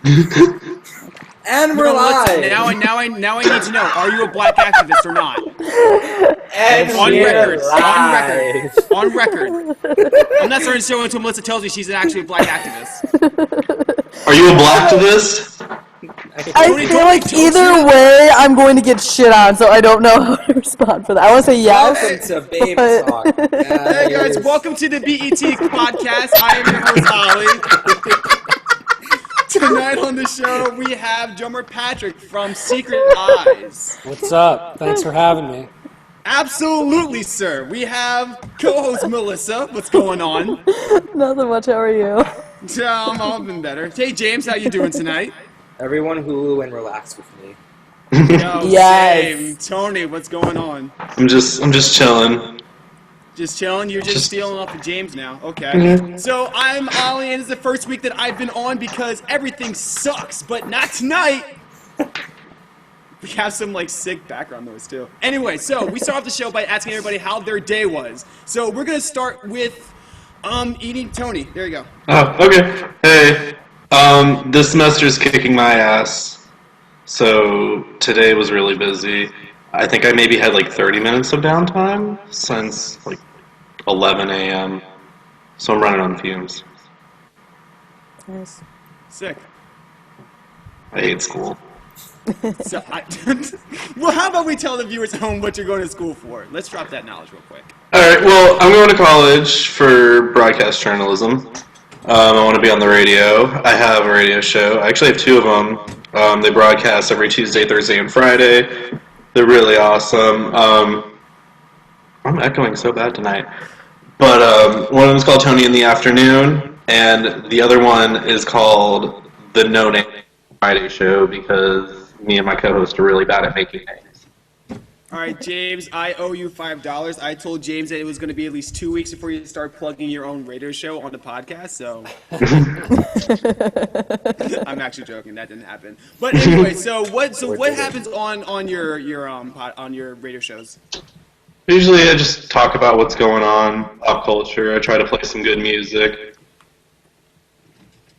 And we're live. Now I need to know: are you a black activist or not? And On record. I'm not starting to show until Melissa tells me she's actually a black activist. Are you a blacktivist? I feel like either way, I'm going to get shit on, so I don't know how to respond for that. I want to say yes. Welcome to Babetalk. Hey guys, welcome to the BET podcast. I am your host, Ollie. Tonight on the show, we have drummer Patrick from Secret Eyes. What's up? Thanks for having me. Absolutely, sir. We have co-host Melissa. What's going on? Nothing much. How are you? I've been better. Hey, James, how you doing tonight? Everyone Hulu and relax with me. Yo, Yes. Same. Tony, what's going on? I'm just chilling. Just chilling? You're just stealing off of James now. Okay. Mm-hmm. So I'm Ollie, and it's the first week that I've been on because everything sucks, but not tonight. We have some sick background noise too. Anyway, so we start off the show by asking everybody how their day was. So we're gonna start with eating Tony. There you go. Oh, okay. Hey, this semester's kicking my ass. So today was really busy. I think I maybe had 30 minutes of downtime since 11 a.m. So I'm running on fumes. Nice. Sick. I hate school. So well, how about we tell the viewers at home what you're going to school for? Let's drop that knowledge real quick. All right. Well, I'm going to college for broadcast journalism. I want to be on the radio. I have a radio show. I actually have two of them. They broadcast every Tuesday, Thursday, and Friday. They're really awesome. I'm echoing so bad tonight. But one of them is called Tony in the Afternoon, and the other one is called the No Name Friday Show because me and my co-host are really bad at making names. All right, James, I owe you $5. I told James that it was going to be at least 2 weeks before you start plugging your own radio show on the podcast, so I'm actually joking. That didn't happen. But anyway, so what happens on your radio shows? Usually I just talk about what's going on, pop culture. I try to play some good music.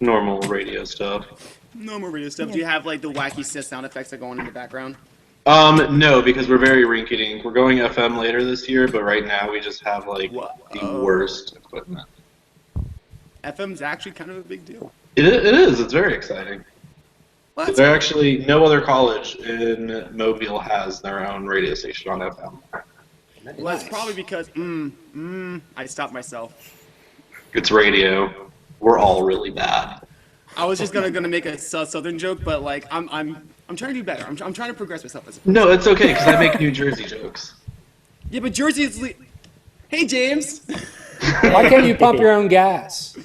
Normal radio stuff. No more radio stuff. Do you have the wacky sound effects that go on in the background? No, because we're very rinky-dink. We're going FM later this year, but right now we just have the worst equipment. FM's actually kind of a big deal. It is. It's very exciting. Well, There actually no other college in Mobile has their own radio station on FM. Well, that's probably because I stopped myself. It's radio. We're all really bad. I was just gonna make a southern joke, but I'm trying to do better. I'm trying to progress myself as a person. No, it's okay because I make New Jersey jokes. Yeah, but Jersey is. Hey, James. Why can't you pump your own gas?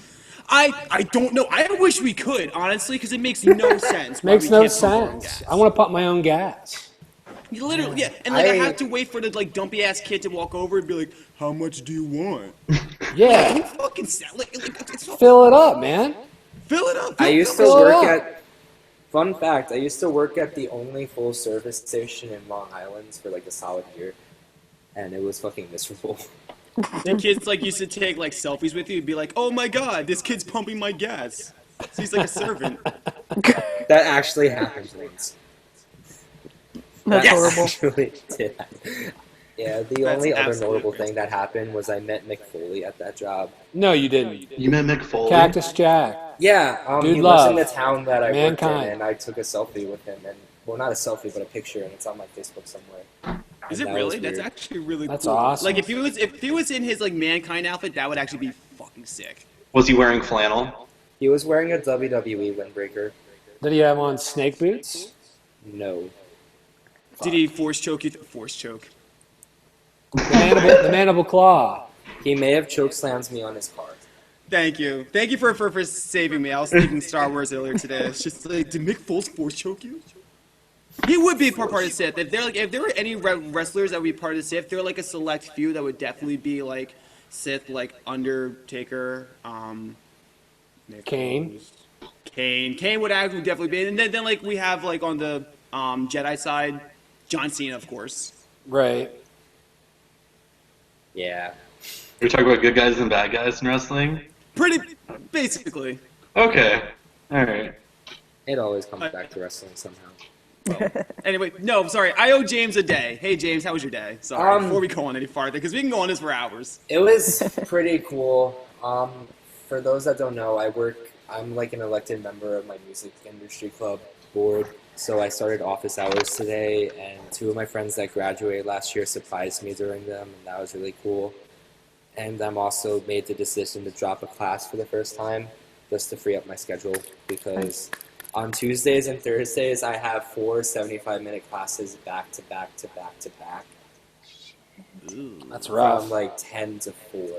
I don't know. I wish we could, honestly, because it makes no sense. Makes no sense. I want to pump my own gas. You literally, yeah. And I have to wait for the dumpy ass kid to walk over and be like, "How much do you want?" Yeah. You fucking it's Fill it up, man. Fill it up. I used to work at. Fun fact: I used to work at the only full service station in Long Island for a solid year, and it was fucking miserable. And kids used to take selfies with you and be like, "Oh my god, this kid's pumping my gas." So he's like a servant. That actually happened once. That's horrible. Actually did. Yeah, the only other notable thing that happened was I met Mick Foley at that job. No, you didn't. You met Mick Foley? Cactus Jack. Yeah, Dude he love. lives in the town that I worked in, Mankind. and I took a selfie with him, and not a selfie, but a picture, and it's on my Facebook somewhere. Is it really? That's actually really That's cool. awesome. If he was in his Mankind outfit, that would actually be fucking sick. Was he wearing flannel? He was wearing a WWE windbreaker. Did he have on snake boots? No. Did he force choke you? Force choke. The mandible claw. He may have chokeslams me on his car. Thank you. Thank you for saving me. I was thinking Star Wars earlier today. It's just did Mick Foles force choke you? He would be part of the Sith. If there were any wrestlers that would be part of the Sith, they're a select few that would definitely be Sith, Undertaker, Kane. Kane would actually definitely be. And then we have on the Jedi side, John Cena, of course. Right. Yeah. You're talking about good guys and bad guys in wrestling? Pretty basically. Okay. All right. It always comes back to wrestling somehow. Anyway, no, sorry. I owe James a day. Hey, James, how was your day? Sorry, before we go on any farther, because we can go on this for hours. It was pretty cool. For those that don't know, I'm like an elected member of my music industry club board. So I started office hours today, and 2 of my friends that graduated last year surprised me during them, and that was really cool. And I'm also made the decision to drop a class for the first time, just to free up my schedule, because on Tuesdays and Thursdays I have 4 75-minute classes back to back to back to back. That's rough. From like 10 to 4.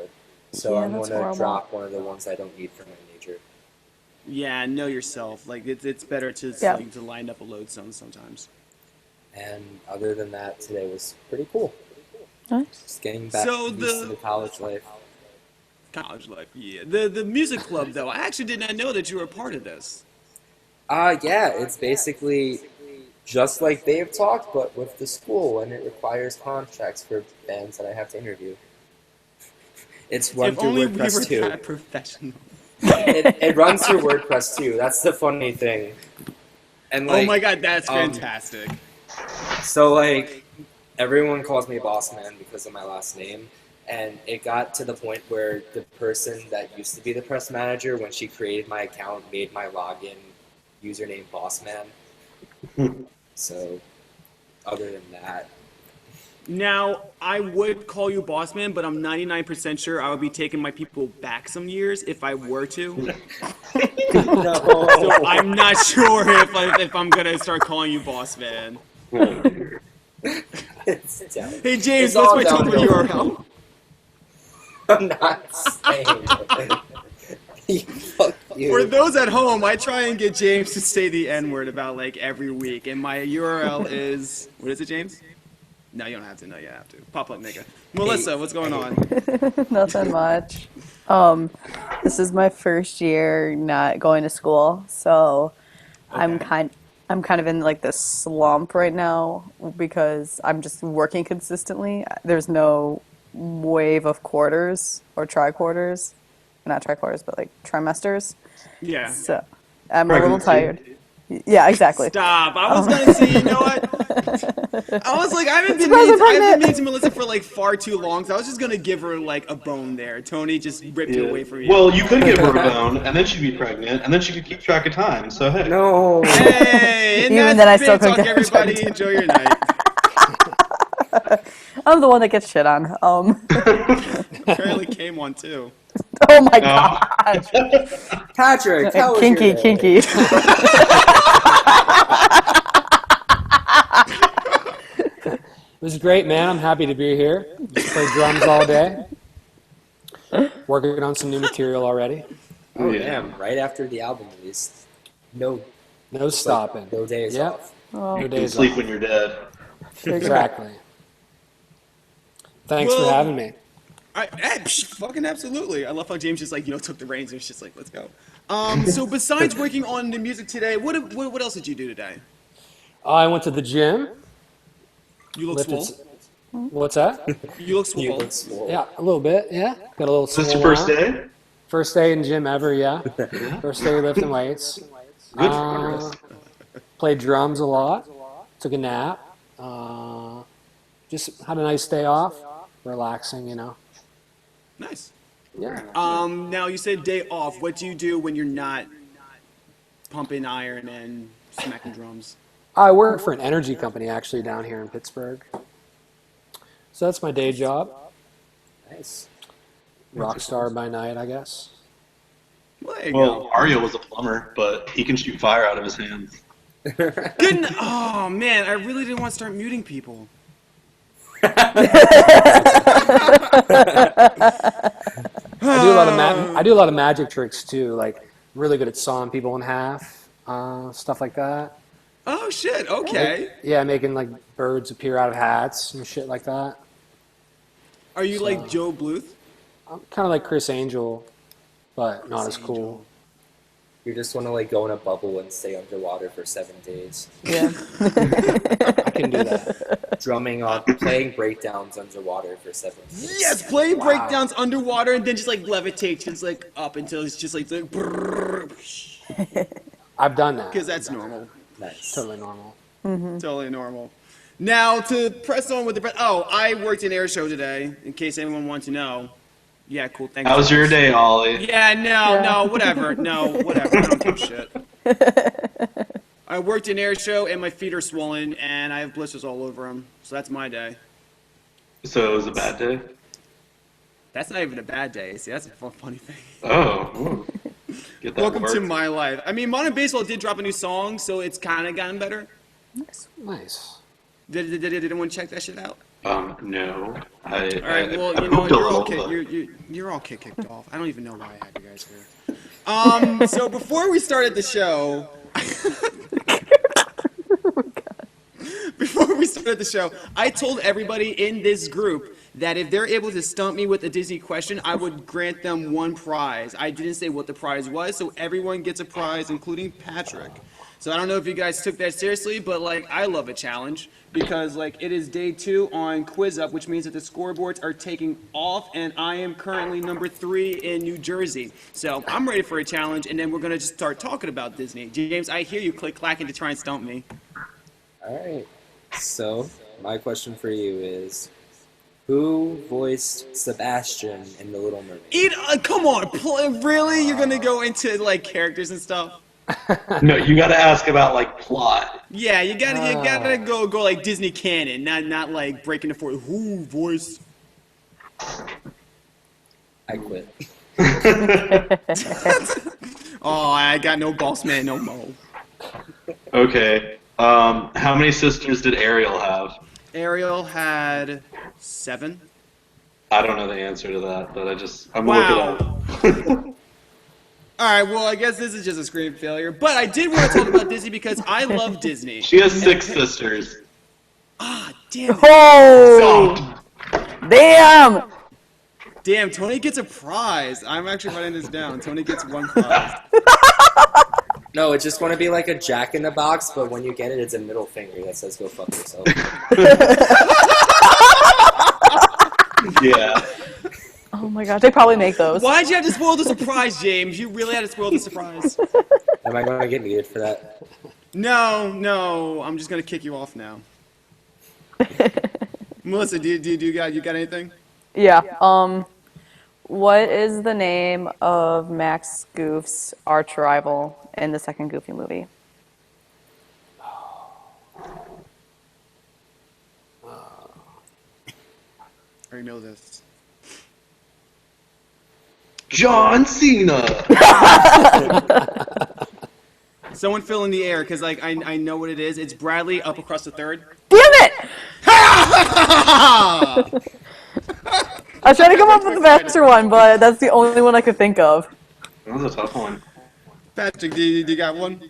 So Yeah, I'm that's going to horrible. drop one of the ones I don't need for my major. Yeah, know yourself. Like it's better to Yeah. like, to line up a load zone sometimes. And other than that, today was pretty cool. Nice. Just getting back So used the- to the college life. College life, yeah. The music club though, I actually did not know that you were a part of this. Yeah, it's basically just like Babetalk, but with the school, and it requires contracts for bands that I have to interview. It's run If through only we were WordPress too. that professional. It runs through WordPress too. That's the funny thing. And Oh like, my god, that's fantastic. so like, everyone calls me Boss Man because of my last name, and it got to the point where the person that used to be the press manager, when she created my account, made my login username Boss Man. So, other than that, Now, I would call you boss man, but I'm 99% sure I would be taking my people back some years if I were to. no. So I'm not sure if I'm gonna start calling you boss man. It's down. Hey James, It's what's all my Tumblr downhill. URL? I'm not saying it. Fuck you. For those at home, I try and get James to say the N-word about like every week, and my URL is what is it, James? No, you don't have to. No, you have to. Pop up, nigga. Melissa, what's going on? Nothing much. This is my first year not going to school, so I'm Okay. kind of in like this slump right now because I'm just working consistently. There's no wave of quarters or tri-quarters, not tri-quarters, but like trimesters. Yeah. So I'm a little Pregnancy. tired. Yeah, exactly. Stop. I was gonna say, you know what? I was like, I've been meaning to Melissa for like far too long, so I was just gonna give her like a bone there. Tony just ripped it away from you. Well, you could give her a bone, and then she'd be pregnant, and then she could keep track of time. So hey. No. Hey, and Even that's then, I still Babetalk, couldn't get everybody. checked. Enjoy your night. I'm the one that gets shit on. Apparently came one too. Oh my No. gosh. Patrick, how was your Kinky, day? kinky. It was great, man. I'm happy to be here. Just played drums all day. Working on some new material already. Oh, Yeah. damn. Right after the album release. No, No stopping. no days Yep. off. No You can days sleep off. when you're dead. Exactly. Thanks Well- for having me. Fucking absolutely. I love how James just like took the reins and was just like, let's go. So besides working on the music today, what else did you do today? I went to the gym. You look Lifted swole. What's that? You look You swole. look swole. Yeah, a little bit. Yeah, got a little. Is this your swole first on. day? First day in gym ever. Yeah. First day lifting weights. Good progress. Played drums a lot. Took a nap. Just had a nice day off. Relaxing, Nice. Yeah. Now you said day off. What do you do when you're not pumping iron and smacking drums? I work for an energy company actually down here in Pittsburgh. So that's my day job. Nice. Rock star by night, I guess. Well, there you Well, go. Arya was a plumber, but he can shoot fire out of his hands. Oh man, I really didn't want to start muting people. I do a lot of magic tricks too, like really good at sawing people in half, stuff like that. Oh shit. Okay. Yeah, making like birds appear out of hats and shit like that. Are you like Joe Bluth? I'm kind of like Chris Angel, but not as cool. You just want to like go in a bubble and stay underwater for 7 days. Yeah. I can do that. Playing breakdowns underwater for 7 days. Yes, playing breakdowns underwater and then just like levitate just like up until it's just like. I I've done that. Because that's normal. Nice. Totally normal. Totally normal. Now, to press on with the... I worked an air show today, in case anyone wants to know. Yeah, cool. Thanks. How was your day, Ollie? Yeah, Yeah. no, whatever. No, whatever. I don't give a shit. I worked an air show, and my feet are swollen, and I have blisters all over them. So that's my day. So it was a bad day? That's not even a bad day. See, that's a funny thing. Oh. Ooh. Get that Welcome work. to my life. I mean, Modern Baseball did drop a new song, so it's kind of gotten better. Nice. Did anyone check that shit out? No. All right, well, you know, you're all kicked off. I don't even know why I had you guys here. So before we started the show, I told everybody in this group that if they're able to stump me with a Disney question, I would grant them one prize. I didn't say what the prize was, so everyone gets a prize, including Patrick. So I don't know if you guys took that seriously, but like I love a challenge because like it is day 2 on Quiz Up, which means that the scoreboards are taking off, and I am currently number 3 in New Jersey. So I'm ready for a challenge, and then we're gonna just start talking about Disney. James, I hear you clacking to try and stump me. All right. So my question for you is, who voiced Sebastian in The Little Mermaid? Come on, really? You're gonna go into like characters and stuff? No, you gotta ask about, like, plot. Yeah, you gotta go like Disney canon, not like breaking the fourth. Who voiced? I quit. Oh, I got no boss man, no mo. Okay. How many sisters did Ariel have? Ariel had 7. I don't know the answer to that, but I'm Wow. looking up. All right, well, I guess this is just a screen failure. But I did want to talk about Disney because I love Disney. She has 6 sisters. Ah, damn it. Oh! Damn! Damn, Tony gets a prize. I'm actually writing this down. Tony gets 1 prize. No, it's just going to be like a Jack in the Box, but when you get it, it's a middle finger that says "Go fuck yourself." Yeah. Oh my gosh, they probably make those. Why'd you have to spoil the surprise, James? You really had to spoil the surprise. Am I going to get muted for that? No, I'm just gonna kick you off now. Melissa, do you got anything? Yeah. What is the name of Max Goof's arch rival in the second Goofy movie? I already know this. John Cena! Someone fill in the air, because like I know what it is. It's Bradley up across the third. Damn it! I was trying to come up with a faster one, but that's the only one I could think of. That was a tough one. Patrick, do you got one?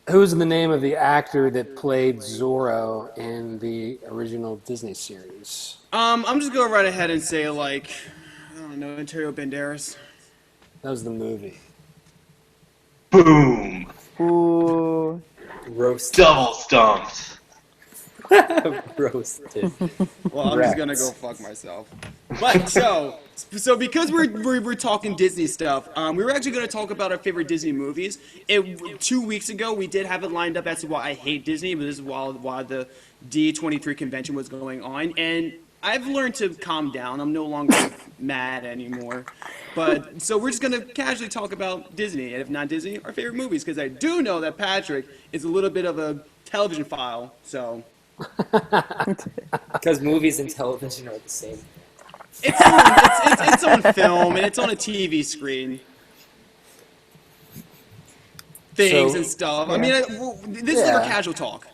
Who's the name of the actor that played Zorro in the original Disney series? I'm just going right ahead and say like, I don't know, Antonio Banderas. That was the movie. Boom! Ooh. Roasted. Double stumped. Roasted. Well, I'm just gonna go fuck myself. But so because we're talking Disney stuff, we were actually gonna talk about our favorite Disney movies. 2 weeks ago, we did have it lined up as to why I hate Disney, but this is while the D23 convention was going on, and I've learned to calm down. I'm no longer mad anymore. But so we're just gonna casually talk about Disney, and if not Disney, our favorite movies, because I do know that Patrick is a little bit of a television file, so. Because movies and television are the same. It's on film and it's on a TV screen. Things and stuff. I mean, this is like a casual talk.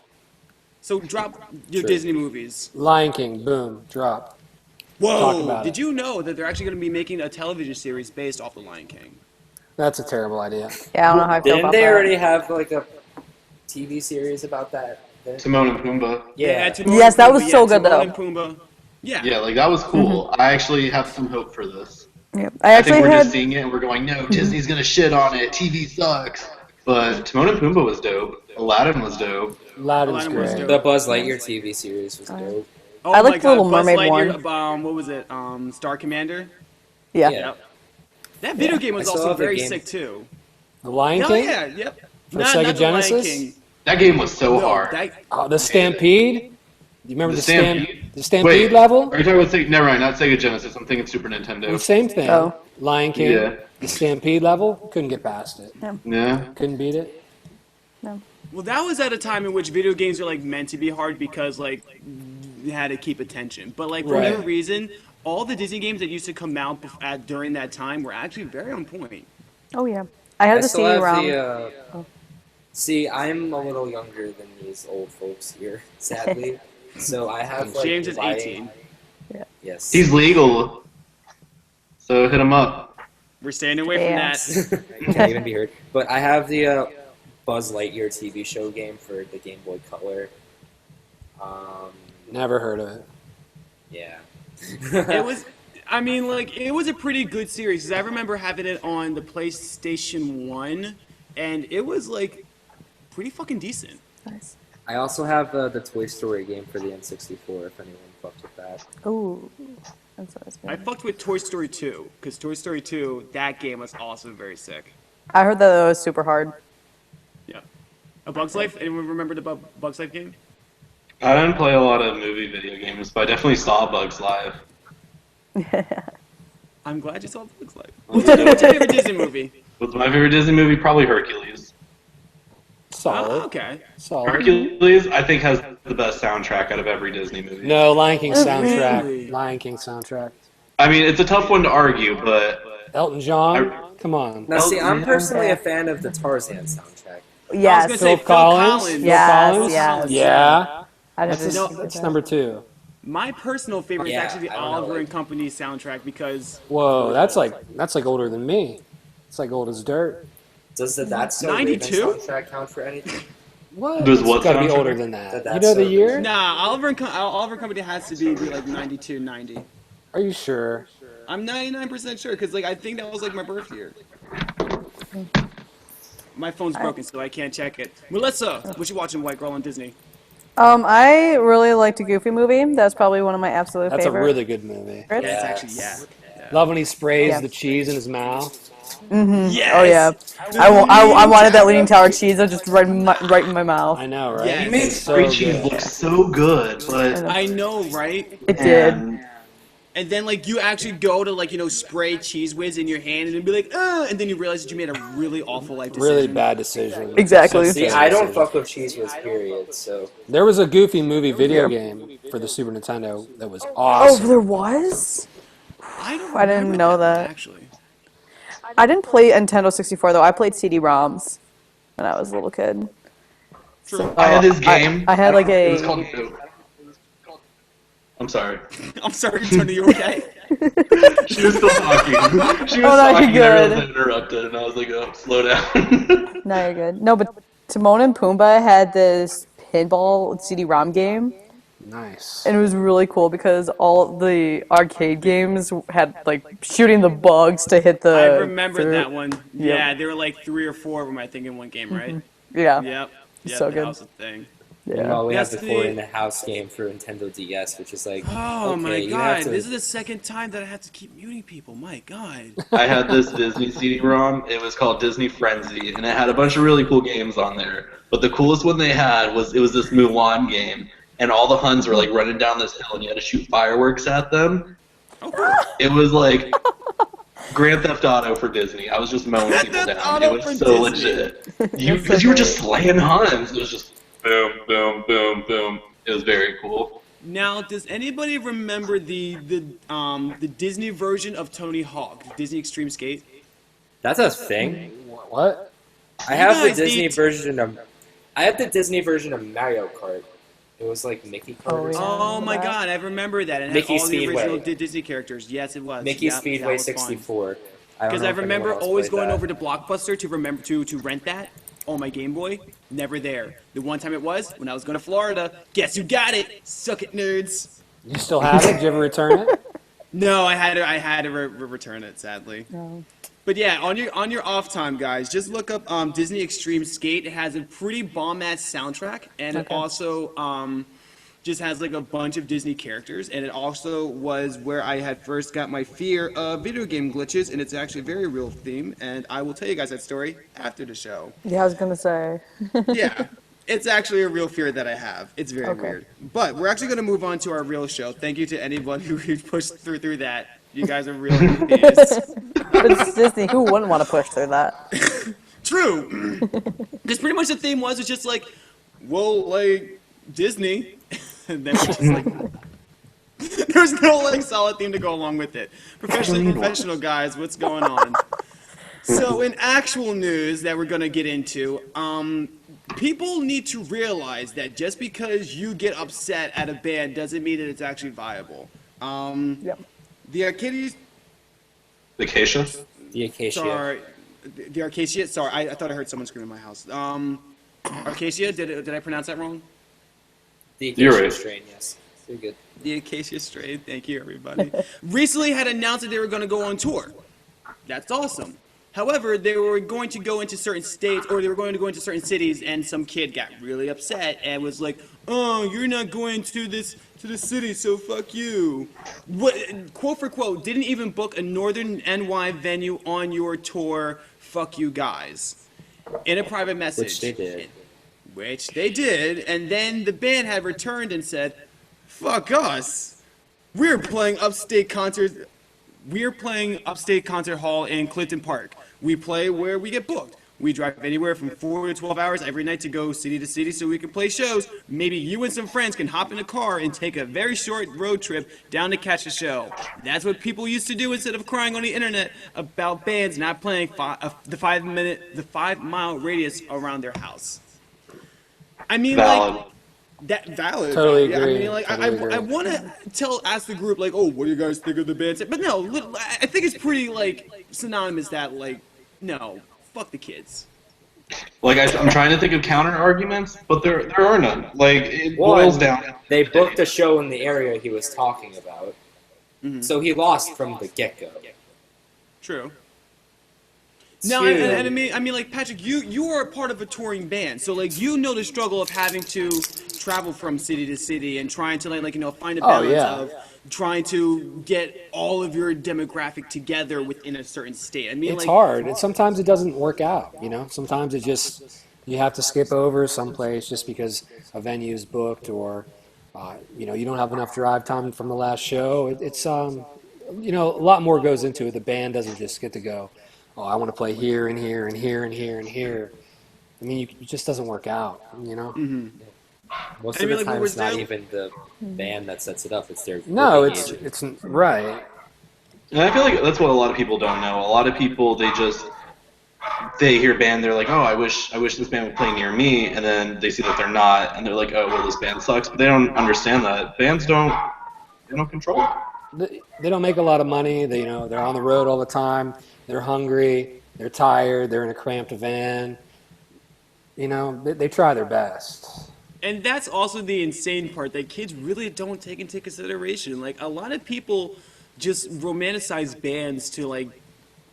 So drop your Disney movies. Lion King, boom, drop. Talk Whoa! about Did it. you know that they're actually going to be making a television series based off The Lion King? That's a terrible idea. Yeah, I don't know how I feel Didn't about they that. already have like a TV series about that? Timon and Pumbaa. Yeah. Timon Yes, and that Pumbaa, was so good, Timon though. and Pumbaa. Yeah. Yeah, like, that was cool. I actually have some hope for this. Yeah. I think we're just seeing it and we're going, no, Disney's gonna shit on it. TV sucks. But Timon and Pumbaa was dope. Aladdin was dope. Aladdin's Aladdin was great. dope. The Buzz Lightyear TV series was dope. Oh I my liked the God, Little Buzz Mermaid Lightyear, one. what was it? Star Commander? Yeah. Yeah. That video game I was still also have the very game. sick too. The Lion Oh King? yeah, yep. For Not Sega the Lion Genesis? King. That game was so No, hard. Oh, the Stampede? You remember The the Stampede? Stampede Wait, level? are you talking about Sega? Never mind, not Sega Genesis. I'm thinking Super Well, Nintendo. same thing. Oh. Lion King, Yeah. the Stampede level, couldn't get past it. Yeah. Couldn't beat it. No. Well, that was at a time in which video games were like meant to be hard because like you had to keep attention. But like for Right. whatever reason, all the Disney games that used to come out during that time were actually very on point. Oh yeah. I had I the still CD have ROM. the. See, I'm a little younger than these old folks here, sadly. So I have like James is lighting- 18. Yes. He's legal, so hit him up. We're staying away from Yeah. that. You can't even be heard. But I have the Buzz Lightyear TV show game for the Game Boy Color. Never heard of it. Yeah. It was, I mean, like it was a pretty good series. 'Cause I remember having it on the PlayStation 1, and it was like pretty fucking decent. Nice. I also have the Toy Story game for the N64. If anyone fucked with that. Ooh. That's what I was I good. fucked with Toy Story 2 because Toy Story 2, that game was also very sick. I heard that it was super hard. Yeah. A Bug's Life? Anyone remember the Bug's Life game? I didn't play a lot of movie video games, but I definitely saw Bugs Live. I'm glad you saw Bug's Life. What's your favorite Disney movie? What's my favorite Disney movie? Probably Hercules. Solid. Oh, okay. Solid. Hercules, I think, has the best soundtrack out of every Disney movie. No, Lion King soundtrack. Really? Lion King soundtrack. I mean, it's a tough one to argue, but Elton John? Come on. Now, see, I'm yeah. personally a fan of the Tarzan soundtrack. Yes. gonna say Phil Collins? Phil Yes, Collins? yes. Yeah. I That's, just, that's number 2. My personal favorite Yeah, is actually the I don't know, Oliver like- and Company soundtrack because Whoa, that's like older than me. It's like old as dirt. Does the That's So Raven 92? soundtrack count for anything? What? Does It's what got to be soundtrack? older than that. That's You know the so year? nah, Oliver and Company has to be like 92, 90. Are you sure? I'm 99% sure because like I think that was like my birth year. My phone's broken, so I can't check it. Melissa, what you watching, White Girl on Disney? I really liked a Goofy movie. That's probably one of my absolute That's favorite. a really good movie. That's Yes. actually Love when he sprays Yeah. the cheese in his mouth. Yes. Oh yeah. I wanted that Leaning Tower cheese just right in my mouth. I know, right? Yes. he made It's so spray cheese good. look so good, but I know, right? It did. And then like you actually go to like spray Cheese Whiz in your hand and be like, and then you realize that you made a really awful life decision. Really bad decision. Exactly. Such a See, terrible I don't decision. fuck with Cheese Whiz, period. So There was a Goofy movie video game for the Super Nintendo that was Oh, awesome. there was? I I didn't remember know that. actually. I didn't play Nintendo 64 though. I played CD-ROMs when I was a little kid. So, I had this game. I had like It was a. called. I'm sorry. I'm sorry, Tony. You okay? She was still talking. She was Oh, no, talking. you're And I realized I good. interrupted, and I was like, "Oh, slow down." No, you're good. No, but Timon and Pumbaa had this pinball CD-ROM game, Nice. and it was really cool because all the arcade games had like shooting the bugs to hit the. I remember through- that one. Yeah, there were like 3 or 4 of them, I think, in one game, right? Yeah. Yep. So that good. was the thing. Yeah. well, we have That's the Four the- in the House game for Nintendo DS, which is like, Oh okay, my you god, have to. this is the second time that I have to keep muting people. My god. I had this Disney CD-ROM. It was called Disney Frenzy, and it had a bunch of really cool games on there. But the coolest one they had was this Mulan game, and all the Huns were like running down this hill, and you had to shoot fireworks at them. Oh, cool. It was like Grand Theft Auto for Disney. I was just mowing Grand people Theft down. Auto It for was so Disney. legit. That's Because so you were great. just slaying Huns. It was just boom, boom, boom, boom. It was very cool. Now, does anybody remember the Disney version of Tony Hawk, Disney Extreme Skate? That's a thing. What? I have the guys Disney need- version of. I have the Disney version of Mario Kart. It was like Mickey Kart Oh, or yeah. something. Oh my god, I remember that. And it Mickey had all the Speedway. original Disney characters. Yes, it was. Mickey Yep, that Speedway was fun. 64. Because I remember always going over to. to Blockbuster to remember to rent that on my Game Boy. Never there. The one time it was when I was going to Florida. Guess who got it? Suck it, nerds. You still have it? Did you ever return it? No, I had to return it, sadly. No. But yeah, on your off time, guys, just look up Disney Extreme Skate. It has a pretty bomb ass soundtrack, and it Okay. also just has like a bunch of Disney characters, and it also was where I had first got my fear of video game glitches, and it's actually a very real theme, and I will tell you guys that story after the show. Yeah, I was gonna say. Yeah, it's actually a real fear that I have. It's very Okay. weird. But we're actually going to move on to our real show. Thank you to anyone who pushed through that. You guys are real MVPs. But it's Disney. Who wouldn't want to push through that? True. Because pretty much the theme was it's just like, well, like Disney, and then it's just like there's no like solid theme to go along with it. Professional guys, what's going on? So in actual news that we're gonna get into, people need to realize that just because you get upset at a band doesn't mean that it's actually viable. Yep. The Arcadies, Acacia? The Acacia. sorry, the Arcacia. Sorry, I thought I heard someone scream in my house. Arcacia, did I pronounce that wrong? The You're Acacia right. strain, yes. You're good. The Acacia strain. Thank you, everybody. Recently had announced that they were going to go on tour. That's awesome. However, they were going to go into certain states, or they were going to go into certain cities, and some kid got really upset and was like, "Oh, you're not going to the city, so fuck you." What, quote for quote, didn't even book a Northern NY venue on your tour. Fuck you guys. In a private message. Which they did. Which they did, and then the band had returned and said, "Fuck us. We're playing upstate concerts. We're playing upstate concert hall in Clinton Park. We play where we get booked. We drive anywhere from 4 to 12 hours every night to go city to city so we can play shows. Maybe you and some friends can hop in a car and take a very short road trip down to catch a show." That's what people used to do instead of crying on the internet about bands not playing the 5-mile radius around their house. I mean, Valid. like, that valid. Totally Yeah, I agree. mean, like, Totally I agree. want to ask the group, like, oh, what do you guys think of the band? But no, I think it's pretty, like, synonymous that, like, no, fuck the kids. Like, I'm trying to think of counter arguments, but there are none. Like, it boils down. They booked a show in the area he was talking about, so he lost from the get-go. True. No, and I mean, like, Patrick, you are a part of a touring band, so like you know the struggle of having to travel from city to city and trying to like you know find a balance of trying to get all of your demographic together within a certain state. I mean, It's like, hard. And sometimes it doesn't work out, you know? Sometimes it just, you have to skip over someplace just because a venue is booked or, you know, you don't have enough drive time from the last show. It's, you know, a lot more goes into it. The band doesn't just get to go, oh, I want to play here and here and here and here and here. I mean, it just doesn't work out, you know? Most I of mean, the like, time, we it's were not there- even the band that sets it up. It's their No, booking it's, agent. it's, right. And I feel like that's what a lot of people don't know. A lot of people, they hear band, they're like, oh, I wish this band would play near me, and then they see that they're not, and they're like, oh, well, this band sucks. But they don't understand that bands don't control it. They don't make a lot of money. They, you know, they're on the road all the time. They're hungry. They're tired. They're in a cramped van. You know, they try their best. and that's also the insane part that kids really don't take into consideration. Like, a lot of people just romanticize bands to like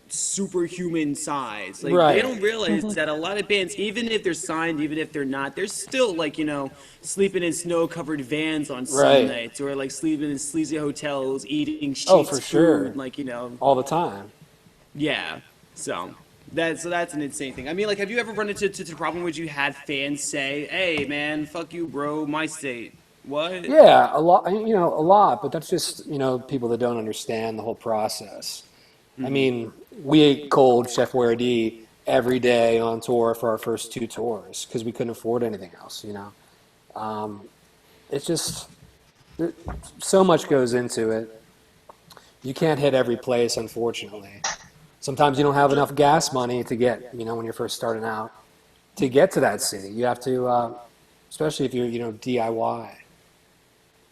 superhuman size. Like, Right. they don't realize that a lot of bands, even if they're signed, even if they're not, they're still like, you know, sleeping in snow-covered vans on some Right. nights, or like sleeping in sleazy hotels, eating sheets Oh, for sure. food, like, you know, All the time. yeah. So that's an insane thing. I mean, like, have you ever run into the problem where you had fans say, "Hey, man, fuck you, bro, my state"? What? Yeah, a lot. You know, a lot. But that's just, you know, people that don't understand the whole process. I mean, we ate cold Chef Boyardee every day on tour for our first 2 tours because we couldn't afford anything else. You know, it's just so much goes into it. You can't hit every place, unfortunately. Sometimes you don't have enough gas money to get, you know, when you're first starting out, to get to that city. You have to, especially if you're, you know, DIY.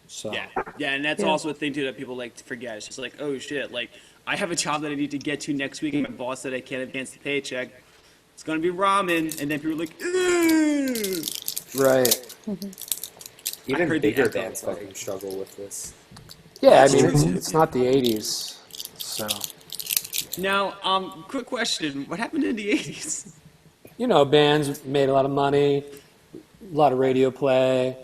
So. Yeah, and that's also a thing too that people like to forget. It's just like, oh shit, like I have a job that I need to get to next week, and my boss said I can't advance the paycheck. It's gonna be ramen, and then people are like, "Ugh." Right. Even heard the bigger echo. bands fucking struggle with this. Yeah, I mean, it's not the 80s, so. Now, quick question: what happened in the '80s? You know, bands made a lot of money, a lot of radio play.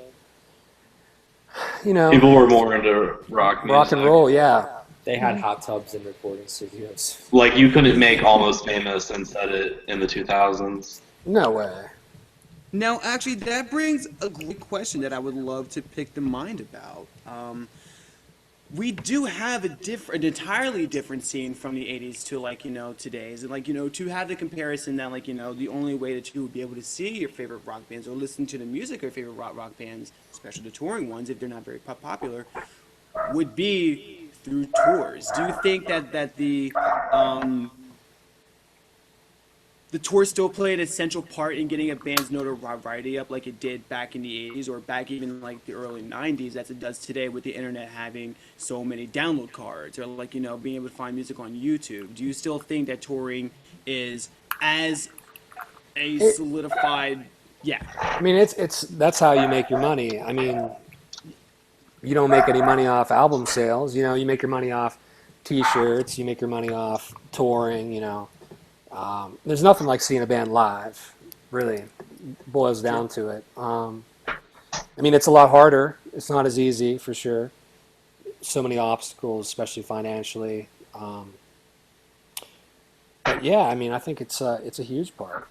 you know, People were more into rock rock and music. roll. Yeah. They had hot tubs and recording studios. Like you couldn't make Almost Famous and set it in the 2000s. No way. Now, actually, that brings a great question that I would love to pick the mind about. We do have an entirely different scene from the 80s to, like, today's. And, like, to have the comparison that, like, the only way that you would be able to see your favorite rock bands or listen to the music of your favorite rock bands, especially the touring ones, if they're not very popular, would be through tours. Do you think that the tour still play an essential part in getting a band's notoriety up like it did back in the 80s or back even like the early 90s as it does today with the internet having so many download cards or like, being able to find music on YouTube? Do you still think that touring is as a It, solidified, yeah. I mean, it's that's how you make your money. I mean, you don't make any money off album sales. You know, you make your money off T-shirts. You make your money off touring. You know, there's nothing like seeing a band live. Really, boils down to it. I mean, it's a lot harder. It's not as easy for sure. So many obstacles, especially financially. But yeah, I mean, I think it's a huge part.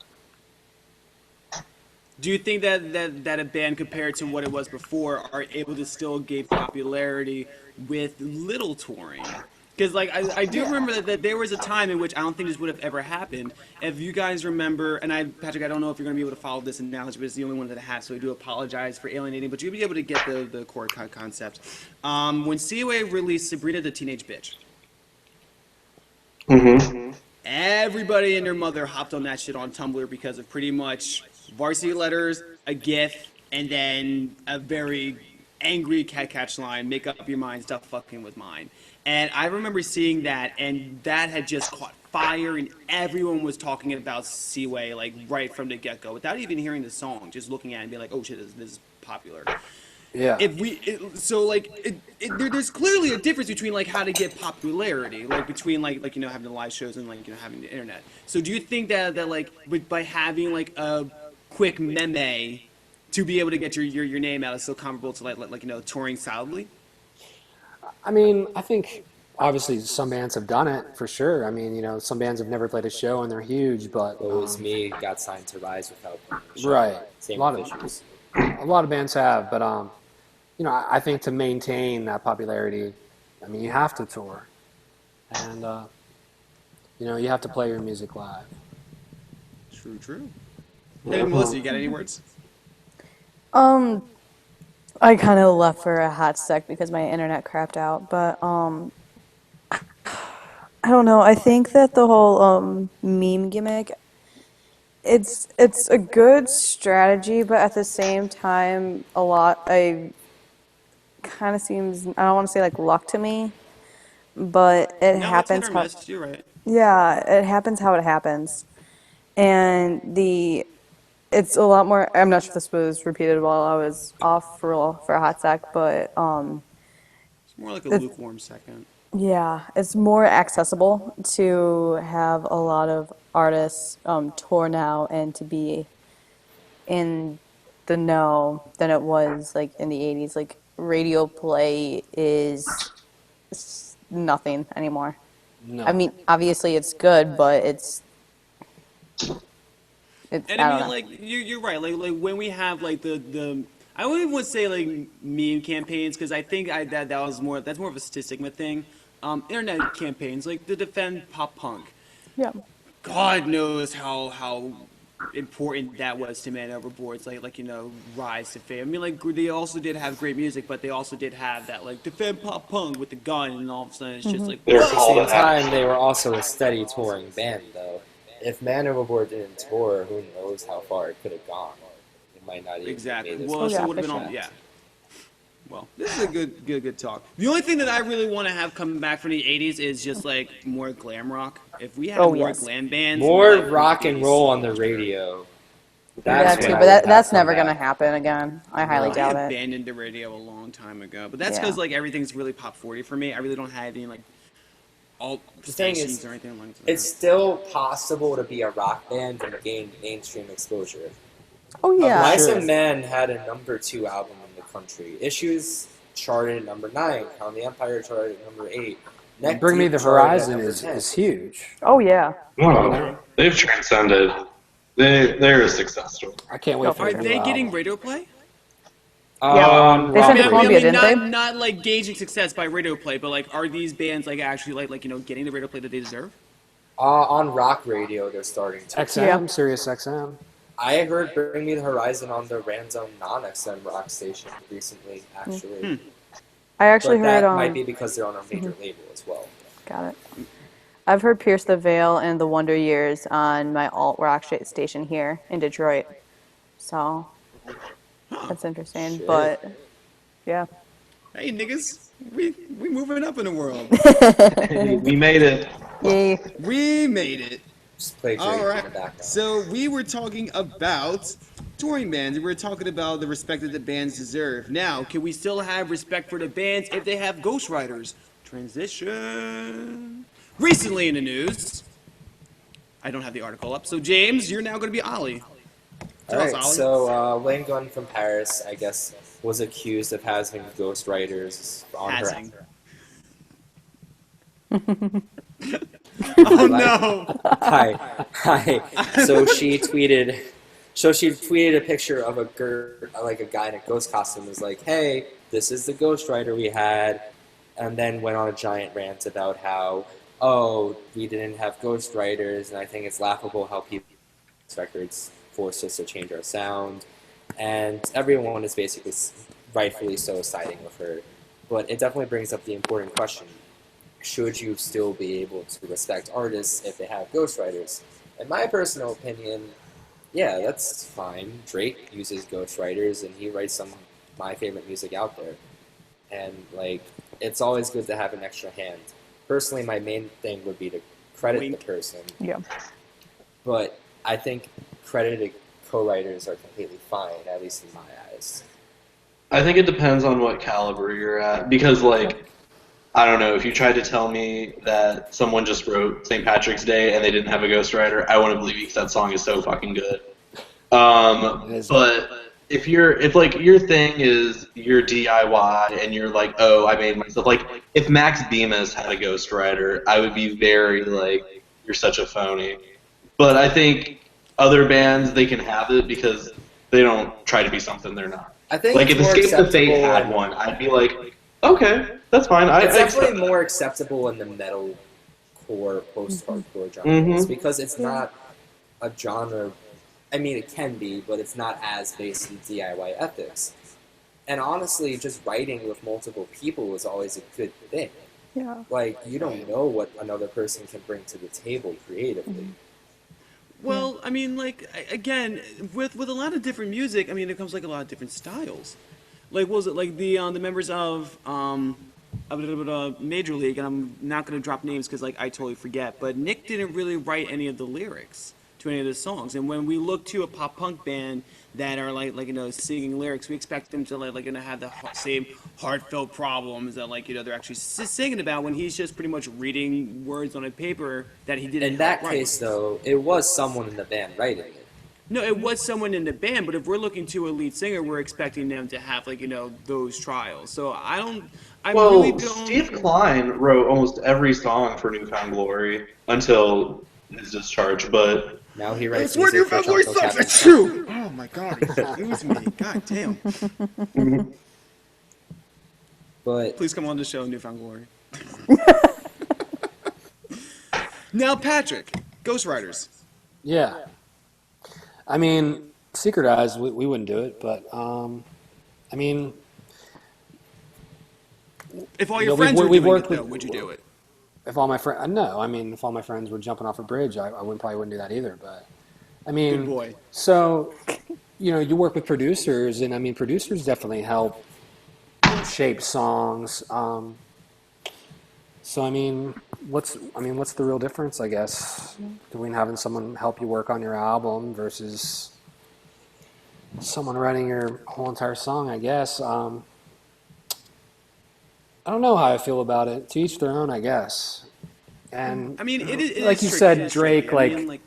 Do you think that a band compared to what it was before are able to still gain popularity with little touring? Because like I do remember that there was a time in which I don't think this would have ever happened. If you guys remember, and Patrick, I don't know if you're going to be able to follow this analogy, but it's the only one that I have, so I do apologize for alienating. But you'll be able to get the core concept. When COA released Sabrina the Teenage Bitch, Mm-hmm. everybody and their mother hopped on that shit on Tumblr because of pretty much varsity letters, a GIF, and then a very angry catch line, make up your mind, stop fucking with mine. And I remember seeing that, and that had just caught fire, and everyone was talking about Seaway, like, right from the get-go, without even hearing the song, just looking at it and being like, oh shit, this is popular. Yeah. There's clearly a difference between like how to get popularity, like between like having the live shows and like having the internet. So do you think that like by having like a quick meme to be able to get your name out is still comparable to like touring solidly? I mean, I think obviously some bands have done it for sure. I mean, you know, some bands have never played a show and they're huge, but What was me got signed to Rise without playing the show. right, Same with Fishes. a lot of bands have, but you know, I think to maintain that popularity, I mean, you have to tour, and you know, you have to play your music live. True. Hey, Melissa, you got any words? Um, I kind of left for a hot sec because my internet crapped out, but I don't know. I think that the whole meme gimmick, it's a good strategy, but at the same time, I kind of seems, I don't want to say like luck to me, but it No, it's hit happens or how, miss. You're right. yeah, it happens how it happens. And it's a lot more, I'm not sure if this was repeated while I was off for a hot sec, but It's more like a it, lukewarm second. yeah, it's more accessible to have a lot of artists tour now and to be in the know than it was like in the 80s. Like radio play is nothing anymore. I No, mean, obviously it's good, but it's And I I don't mean, know. like you're right. Like when we have like the I wouldn't even say like meme campaigns because I think that was that's more of a stigma thing. Internet campaigns like the defend pop punk. Yeah. God knows how important that was to Man Overboard's rise to fame. I mean, like they also did have great music, but they also did have that like defend pop punk with the gun, and all of a sudden it's just like They were At the called same an act. time, they were also a steady touring band, though. If Man Overboard didn't tour, who knows how far it could have gone. It might not even exactly. have made Well, Oh this so yeah, it would for have been sure. all yeah. Well, this is a good talk. The only thing that I really want to have coming back from the '80s is just like more glam rock. If we had Oh more yes. glam bands, More like rock and roll on the so radio. That That's much. what too, I but would have that's come never gonna back. happen again. I highly no. I doubt it. abandoned the radio a long time ago, but that's Yeah. because like everything's really pop 40 for me. I really don't have any like all The thing stations is, or anything like that. it's still possible to be a rock band and gain mainstream exposure. Oh For yeah. Mice sure. and Men had a #2 album in the country. Issues charted at number 9. Pound the Empire charted at number 8. Neck Bring Me Deep the charted at Horizon number 10. is huge. Oh yeah. Oh, they've transcended. They're a success story. I can't No, wait for for Are the sure. new they getting album. radio play? Yeah. On They rock sent to I radio. Columbia, didn't they? not like gauging success by radio play, but like, are these bands like actually like getting the radio play that they deserve? On rock radio, they're starting to. XM, Yeah. Sirius XM. I heard Bring Me the Horizon on the random non-XM rock station recently, actually. I actually But heard that might be because they're on a major label as well. got it. I've heard Pierce the Veil and the Wonder Years on my alt rock station here in Detroit. So that's interesting. Shit. But yeah. Hey niggas, we moving up in the world. We made it. Yay. We made it. Just play Drake All in the right. background. So we were talking about touring bands, and we were talking about the respect that the bands deserve. Now, can we still have respect for the bands if they have ghostwriters? Transition. Recently in the news, I don't have the article up. So James, you're now going to be Ollie. Tell us, Alright, Ollie. so Wayne Gunn from Paris, I guess, was accused of having ghostwriters on Passing. her. Oh no! Hi. So she tweeted a picture of a guy in a ghost costume. Was like, "Hey, this is the ghostwriter we had," and then went on a giant rant about how, "Oh, we didn't have ghostwriters, and I think it's laughable how people records forced us to change our sound," and everyone is basically rightfully so siding with her. But it definitely brings up the important question: should you still be able to respect artists if they have ghostwriters? In my personal opinion, yeah, that's fine. Drake uses ghostwriters, and he writes some of my favorite music out there. And, like, it's always good to have an extra hand. Personally, my main thing would be to credit the person. Yeah. But I think credited co-writers are completely fine, at least in my eyes. I think it depends on what caliber you're at, because like, I don't know, if you tried to tell me that someone just wrote St. Patrick's Day and they didn't have a ghostwriter, I wouldn't believe you because that song is so fucking good. But if like your thing is your DIY and you're like, oh, I made myself, like if Max Bemis had a ghostwriter, I would be very like, you're such a phony. But I think other bands, they can have it because they don't try to be something they're not. I think Like it's if more Escape the Fate acceptable had one, I'd be like, okay, that's fine. It's I accept definitely that. more acceptable in the metalcore, post-hardcore genres because it's not a genre. I mean, it can be, but it's not as based in DIY ethics. And honestly, just writing with multiple people is always a good thing. Yeah. Like, you don't know what another person can bring to the table creatively. Well, I mean, like again, with a lot of different music, I mean, there comes like a lot of different styles. Like, what was it like the members of Major League, and I'm not gonna drop names because like I totally forget, but Nick didn't really write any of the lyrics to any of the songs. And when we look to a pop punk band that are like singing lyrics, we expect them to like have the same heartfelt problems that they're actually singing about, when he's just pretty much reading words on a paper that he didn't In that write. case, though, it was someone in the band writing it. No, it was someone in the band, but if we're looking to a lead singer, we're expecting them to have those trials. So I really don't. Steve Klein wrote almost every song for Newfound Glory until his discharge, but Now he writes Swear music for Newfound Glory Chunko sucks. Captain. It's true. Oh my god, excuse me. God damn. But Please come on the show, Newfound Glory. Now, Patrick, Ghostwriters. Yeah. I mean, Secret Eyes, we wouldn't do it, but I mean, If all You your know, friends we've were doing worked it, though, with- would you do it? if all my friends, no, I mean, if all my friends were jumping off a bridge, I probably wouldn't do that either. But I mean, Good boy. So, you work with producers, and I mean, producers definitely help shape songs. So I mean, what's the real difference, I guess, between having someone help you work on your album versus someone writing your whole entire song, I guess. I don't know how I feel about it. To each their own, I guess. And I mean, it is like you tricky. said, It is Drake, tricky. I mean,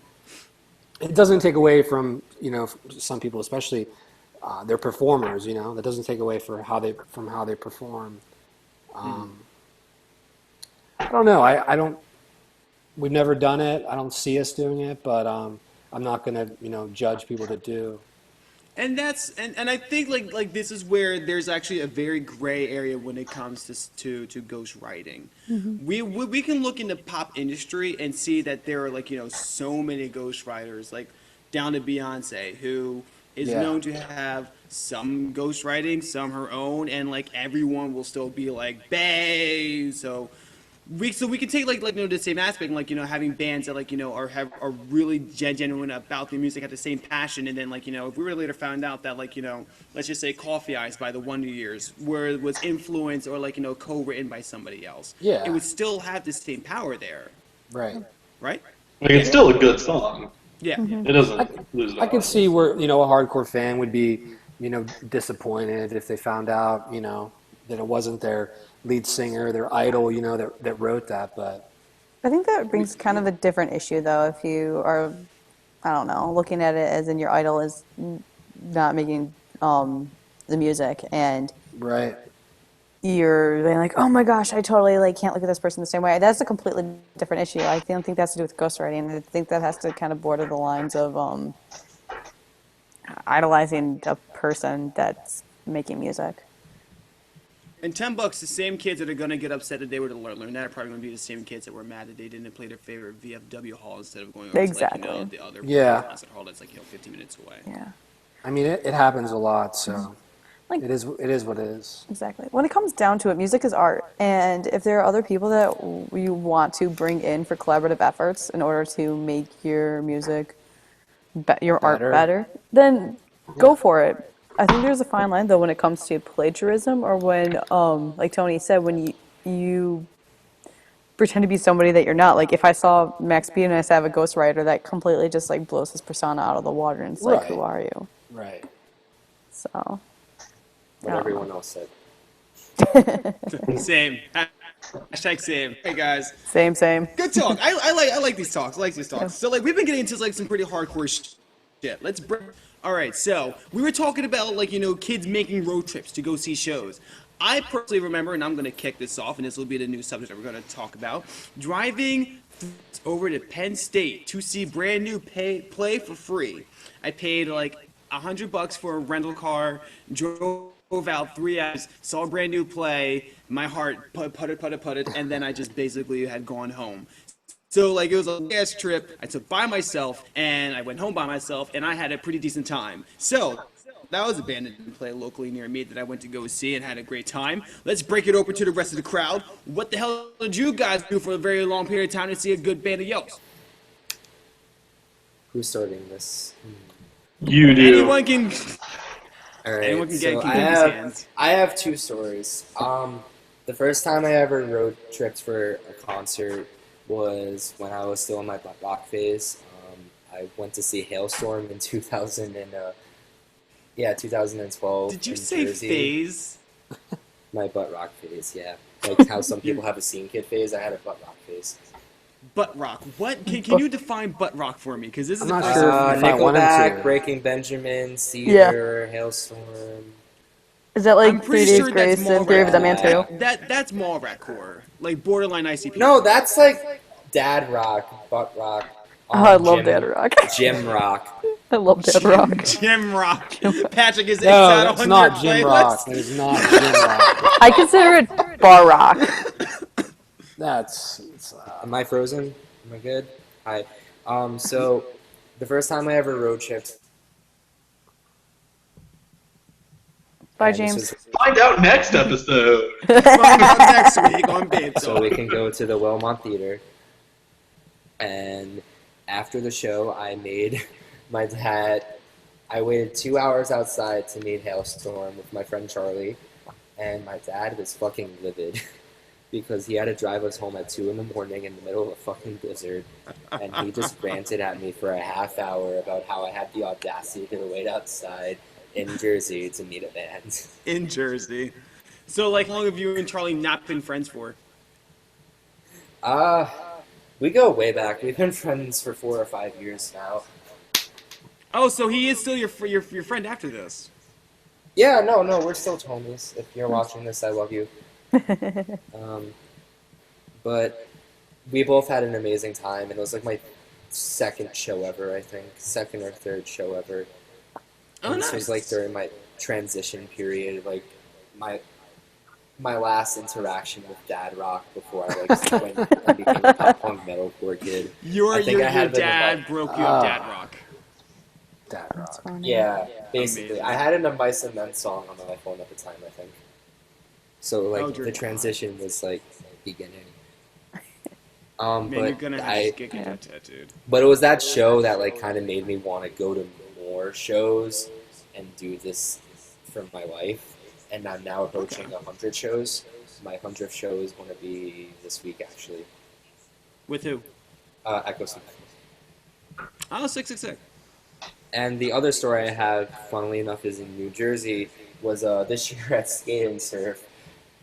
it doesn't take away from, some people especially, they're performers. That doesn't take away from how they perform. I don't know. I don't. We've never done it. I don't see us doing it, but I'm not gonna judge people that do. And and I think like this is where there's actually a very gray area when it comes to ghost writing. We can look in the pop industry and see that there are so many ghost writers, like down to Beyonce, who is Yeah. known to have some ghost writing, some her own, and like everyone will still be like bae. So we can take the same aspect, like having bands that are really genuine about the music, have the same passion, and then if we were later found out that let's just say Coffee Eyes by the Wonder Years where it was influenced or co-written by somebody else, Yeah. it would still have the same power there, Right. right? Like, it's still a good song. Yeah. It doesn't lose I value. could see where a hardcore fan would be disappointed if they found out that it wasn't their lead singer, their idol, that wrote that. But I think that brings kind of a different issue, though, if you are, I don't know, looking at it as in your idol is not making the music, and right, you're being like, oh my gosh, I totally can't look at this person the same way. That's a completely different issue. I don't think that's to do with ghostwriting. I think that has to kind of border the lines of idolizing a person that's making music. And $10, the same kids that are gonna get upset that they were to learn that are probably gonna be the same kids that were mad that they didn't play their favorite VFW hall instead of going over Exactly. to the other Yeah. concert hall that's 15 minutes away. Yeah. I mean, it happens a lot, so Like- it is what it is. Exactly. When it comes down to it, music is art. And if there are other people that you want to bring in for collaborative efforts in order to make your music, your art better, then go for it. I think there's a fine line, though, when it comes to plagiarism or when, like Tony said, when you pretend to be somebody that you're not. Like if I saw Max B and I have a ghostwriter, that completely just blows his persona out of the water, and it's like, who are you? Right. So. What everyone else said. Same. Hashtag same. Hey guys. Same. Good talk. I like these talks. I like these talks. So we've been getting into some pretty hardcore shit. Let's break. All right. So we were talking about kids making road trips to go see shows. I personally remember, and I'm going to kick this off, and this will be the new subject that we're going to talk about, driving over to Penn State to see brand new play for free. I paid $100 for a rental car, drove out 3 hours, saw a brand new play, my heart putted, and then I just basically had gone home. So it was a gas trip I took by myself, and I went home by myself, and I had a pretty decent time. So that was a band that didn't play locally near me that I went to go see and had a great time. Let's break it open to the rest of the crowd. What the hell did you guys do for a very long period of time to see a good band of Yelps? Who's starting this? You do. Anyone can. All right, Anyone can so get his hands. I have two stories. The first time I ever road tripped for a concert was when I was still in my butt rock phase. I went to see Hailstorm in 2012. Did you in say Jersey. phase? My butt rock phase, yeah. Like how some people have a scene kid phase, I had a butt rock phase. Butt rock. What? Can you define butt rock for me? Because this is I'm the not first sure time. if I wanted Nickelback, to. Breaking Benjamin, Cedar, Hailstorm. Is that I'm 3 pretty Days sure that's Grace mall and Theory of the Man rat. too? That's mall rat core, like borderline ICP. No, that's like dad rock, butt rock. Oh, I love gym, Dad Rock. Gym rock. I love Dad Rock. Gym rock. Patrick is No, excited that's on not your gym playlist. rock. That is not gym rock. I consider it bar rock. It's, Am I frozen? Am I good? Hi. So the first time I ever road tripped. Bye, this James. was- Find out next episode. Find out next week on Babetalk. so we can go to the Wellmont Theater. And after the show, I made my dad. I waited 2 hours outside to meet Hailstorm with my friend Charlie, and my dad was fucking livid because he had to drive us home at 2 in the morning in the middle of a fucking blizzard, and he just ranted at me for a half hour about how I had the audacity to wait outside in Jersey to meet a band. In Jersey. So, how long have you and Charlie not been friends for? We go way back. We've been friends for 4 or 5 years now. Oh, so he is still your friend after this. Yeah, no, no, we're still homies. If you're watching this, I love you. Um, but we both had an amazing time, and it was like my second show ever, I think, second or third show ever. Oh, And this was like nice. during my transition period, like my my last interaction with dad rock before I like went and became a pop punk metalcore kid. Your I think your I your had them in my dad broke you of dad Ah, rock. Dad That's rock. funny. yeah, basically. I Amazing. had an Advice and Men song on my phone at the time, I think. So Oh like dear the God. transition was like beginning. Man, you're But gonna have to I get Yeah. that tattooed. but it was that show that like kind of made me want to go to more shows and do this for my life. And I'm now Okay. approaching 100 shows. My 100th show is going to be this week actually. With who? Echo Sonic. Oh, 666. And the other story I have, funnily enough, is in New Jersey. Was this year at Skate and Surf.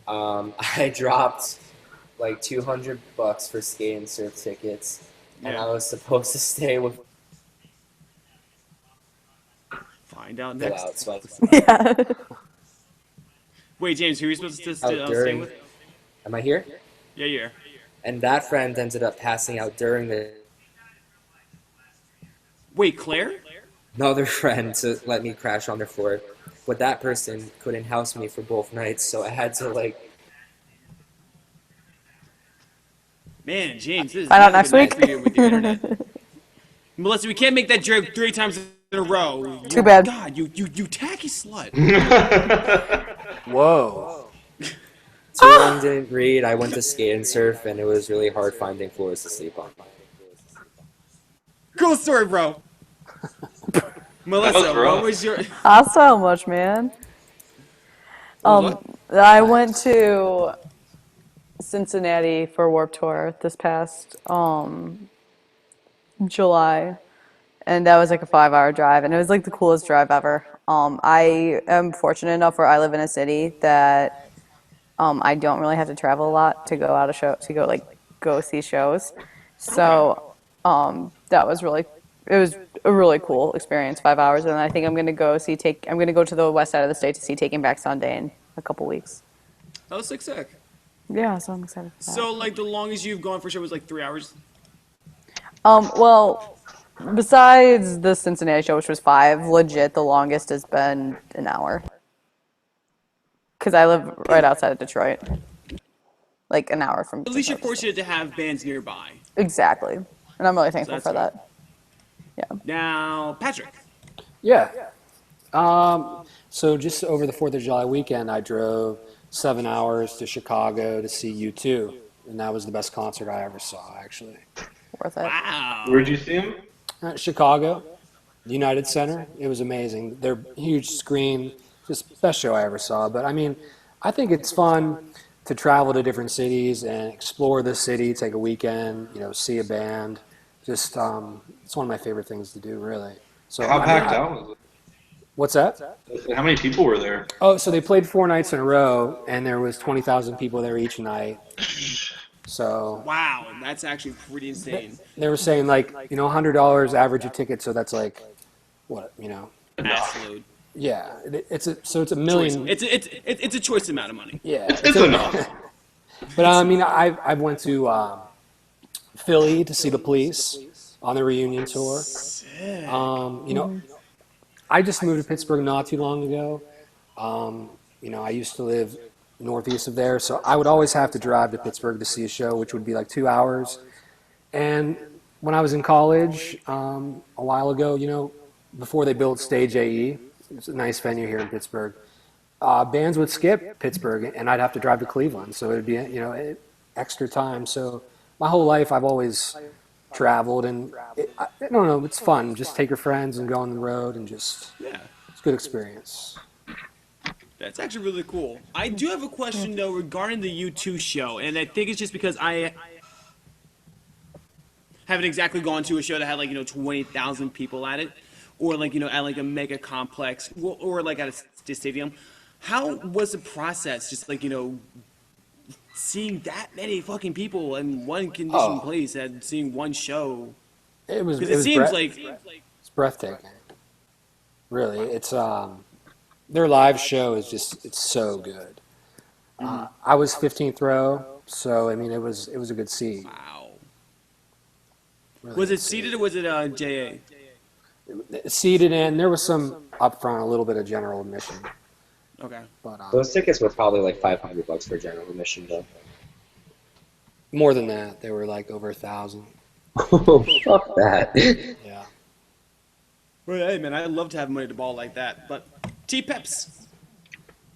I dropped like $200 for Skate and Surf tickets, and Yeah. I was supposed to stay with Find out go next. out. So I Yeah. Wait, James, who are you supposed to out stay during. with? Am I here? Yeah, yeah. And that friend ended up passing out during the Wait, Claire? another friend to let me crash on their floor. But that person couldn't house me for both nights, so I had to like Man, James, Find this out is looking next nice week. for you with your internet. Melissa, we can't make that joke 3 times in a row. Too You, bad. God, you tacky slut. Whoa. too long didn't read. I went to Skate and Surf, and it was really hard finding floors to sleep on. Cool story, bro. That was Melissa, what rough. was your? Hostile much, man. What was what? I went to Cincinnati for Warped Tour this past July, and that was like a 5 hour drive, and it was like the coolest drive ever. I am fortunate enough where I live in a city that I don't really have to travel a lot to go out a show to go like go see shows. Okay. So that was really it was a really cool experience. 5 hours, and I think I'm gonna go to the west side of the state to see Taking Back Sunday in a couple weeks. That was sick. Yeah, so I'm excited for that. So, like, the longest you've gone for sure was like 3 hours. Well, besides the Cincinnati show, which was five, legit the longest has been an hour. Because I live right outside of Detroit, like an hour from At least you're Detroit. fortunate to have bands nearby. Exactly, and I'm really So thankful that's for good. that. Yeah. Now, Patrick. Yeah. So just over the 4th of July weekend, I drove 7 hours to Chicago to see U2, and that was the best concert I ever saw, actually. Worth it. Where'd Wow. you see him? Chicago, United Center. It was amazing. Their huge screen, just best show I ever saw. But I mean, I think it's fun to travel to different cities and explore the city, take a weekend, see a band. Just it's one of my favorite things to do, really. So How I mean, packed out was what's that? it? How many people were there? Oh, so they played 4 nights in a row, and there was 20,000 people there each night. So Wow, that's actually pretty they, insane. they were saying like $100 average a ticket, so that's like what Ass load. yeah, it's a Choice. million. It's a choice amount of money. Yeah, It's enough. but I mean, I went to Philly to see the Police on the reunion tour. Sick. I just moved to Pittsburgh not too long ago. I used to live northeast of there, so I would always have to drive to Pittsburgh to see a show, which would be like 2 hours. And when I was in college, a while ago, before they built Stage AE, it's a nice venue here in Pittsburgh. Bands would skip Pittsburgh, and I'd have to drive to Cleveland, so it'd be extra time. So my whole life, I've always traveled, and I don't know, it's fun. Just take your friends and go on the road, and just Yeah. it's a good experience. That's actually really cool. I do have a question though regarding the U2 show, and I think it's just because I haven't exactly gone to a show that had 20,000 people at it, or at like a mega complex, or like at a stadium. How was the process? Just seeing that many fucking people in one conditioned Oh, place and seeing one show, it was because it it was seems like it's breathtaking. Really, it's their live show is just it's so good. I was 15th row, so I mean it was a good seat. Wow. Really Was good it seated or was it JA? seat. Seated in. There was some up front, a little bit of general admission, Okay. but Those tickets were probably like $500 for general admission, though. more than that, they were like over 1,000. Oh, fuck that. Yeah. Well, hey, man, I'd love to have money to ball like that. But T-Peps.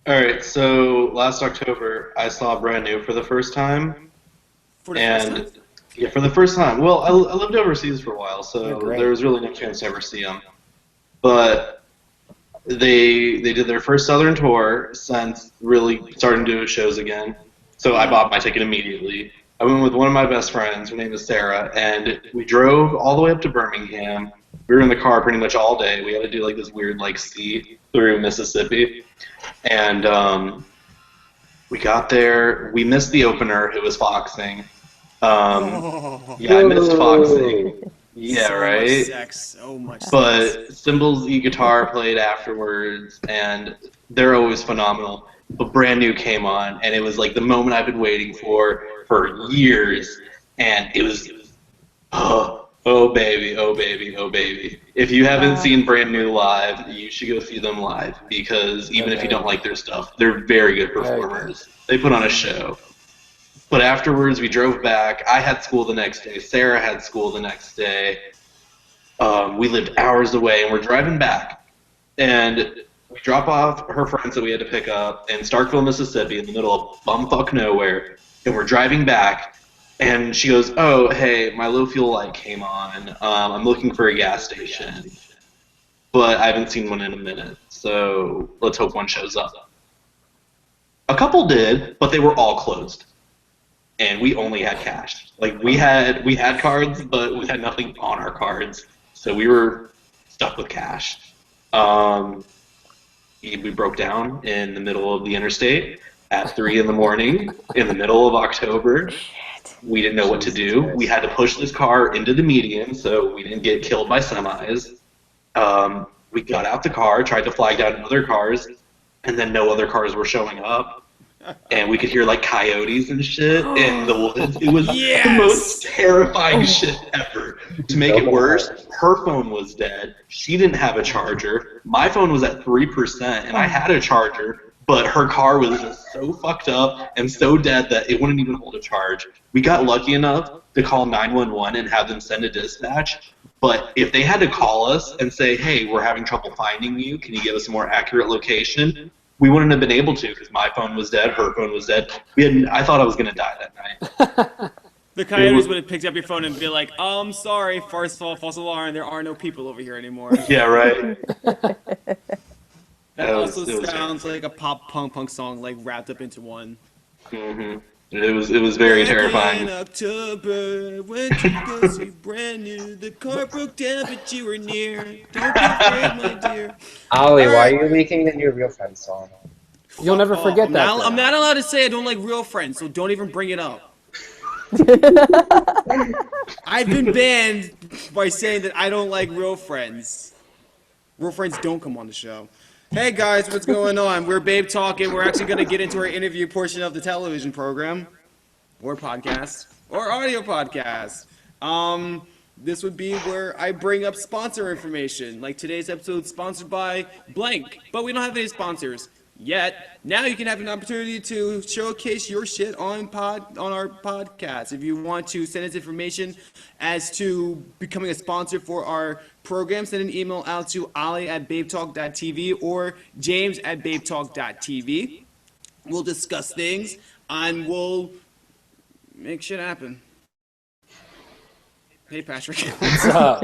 All right, so last October I saw Brand New for the first time, For the first time? and yeah, for the first time. Well, I lived overseas for a while, They're so great. there was really no chance to ever see them. But they did their first Southern tour since really starting to do shows again. So I bought my ticket immediately. I went with one of my best friends. Her name is Sarah, and we drove all the way up to Birmingham. We were in the car pretty much all day. We had to do like this weird like sea through Mississippi, and we got there. We missed the opener. It was Foxing. Yeah, I missed Foxing. Yeah, So much right. sex. So much sex. But Cymbals e-guitar played afterwards, and they're always phenomenal. But Brand New came on, and it was like the moment I've been waiting for years, and it was, oh baby, oh baby, oh baby. If you haven't seen Brand New live, you should go see them live, because even if you don't like their stuff, they're very good performers. They put on a show. But afterwards, we drove back. I had school the next day. Sarah had school the next day. We lived hours away, and we're driving back. And we drop off her friends that we had to pick up in Starkville, Mississippi, in the middle of bumfuck nowhere. And we're driving back, and she goes, "Oh, hey, my low fuel light came on. I'm looking for a gas station, but I haven't seen one in a minute. So let's hope one shows up." A couple did, but they were all closed. And we only had cash. Like we had cards, but we had nothing on our cards, so we were stuck with cash. We broke down in the middle of the interstate at 3 in the morning in the middle of October. We didn't know what to do. We had to push this car into the median so we didn't get killed by semis. We got out the car, tried to flag down other cars, and then no other cars were showing up. And we could hear like coyotes and shit in the woods. It was the most terrifying shit ever. To make it worse, her phone was dead. She didn't have a charger. My phone was at 3%, and I had a charger, but her car was just so fucked up and so dead that it wouldn't even hold a charge. We got lucky enough to call 911 and have them send a dispatch. But if they had to call us and say, "Hey, we're having trouble finding you. Can you give us a more accurate location?" we wouldn't have been able to, because my phone was dead, her phone was dead. I thought I was going to die that night. The coyotes would have picked up your phone and be like, I'm sorry, false alarm, there are no people over here anymore. Yeah, right. That also sounds like a pop punk song, like wrapped up into one. Mm-hmm. It was very terrifying. In October, went to go see Brand New. The car broke down, but you were near. Don't be afraid, my dear. Ollie, why are you leaking the new Real Friends song? You'll never forget that. I'm not allowed to say I don't like Real Friends, so don't even bring it up. I've been banned by saying that I don't like Real Friends. Real Friends don't come on the show. Hey guys, what's going on? We're Babe Talking. We're actually going to get into our interview portion of the television program, or podcast, or audio podcast. This would be where I bring up sponsor information. Like today's episode, sponsored by blank, but we don't have any sponsors yet. Now you can have an opportunity to showcase your shit on our podcast. If you want to send us information as to becoming a sponsor for our program, send an email out to Ali@babetalk.tv or James@babetalk.tv. We'll discuss things and we'll make shit happen. Hey, Patrick. What's up?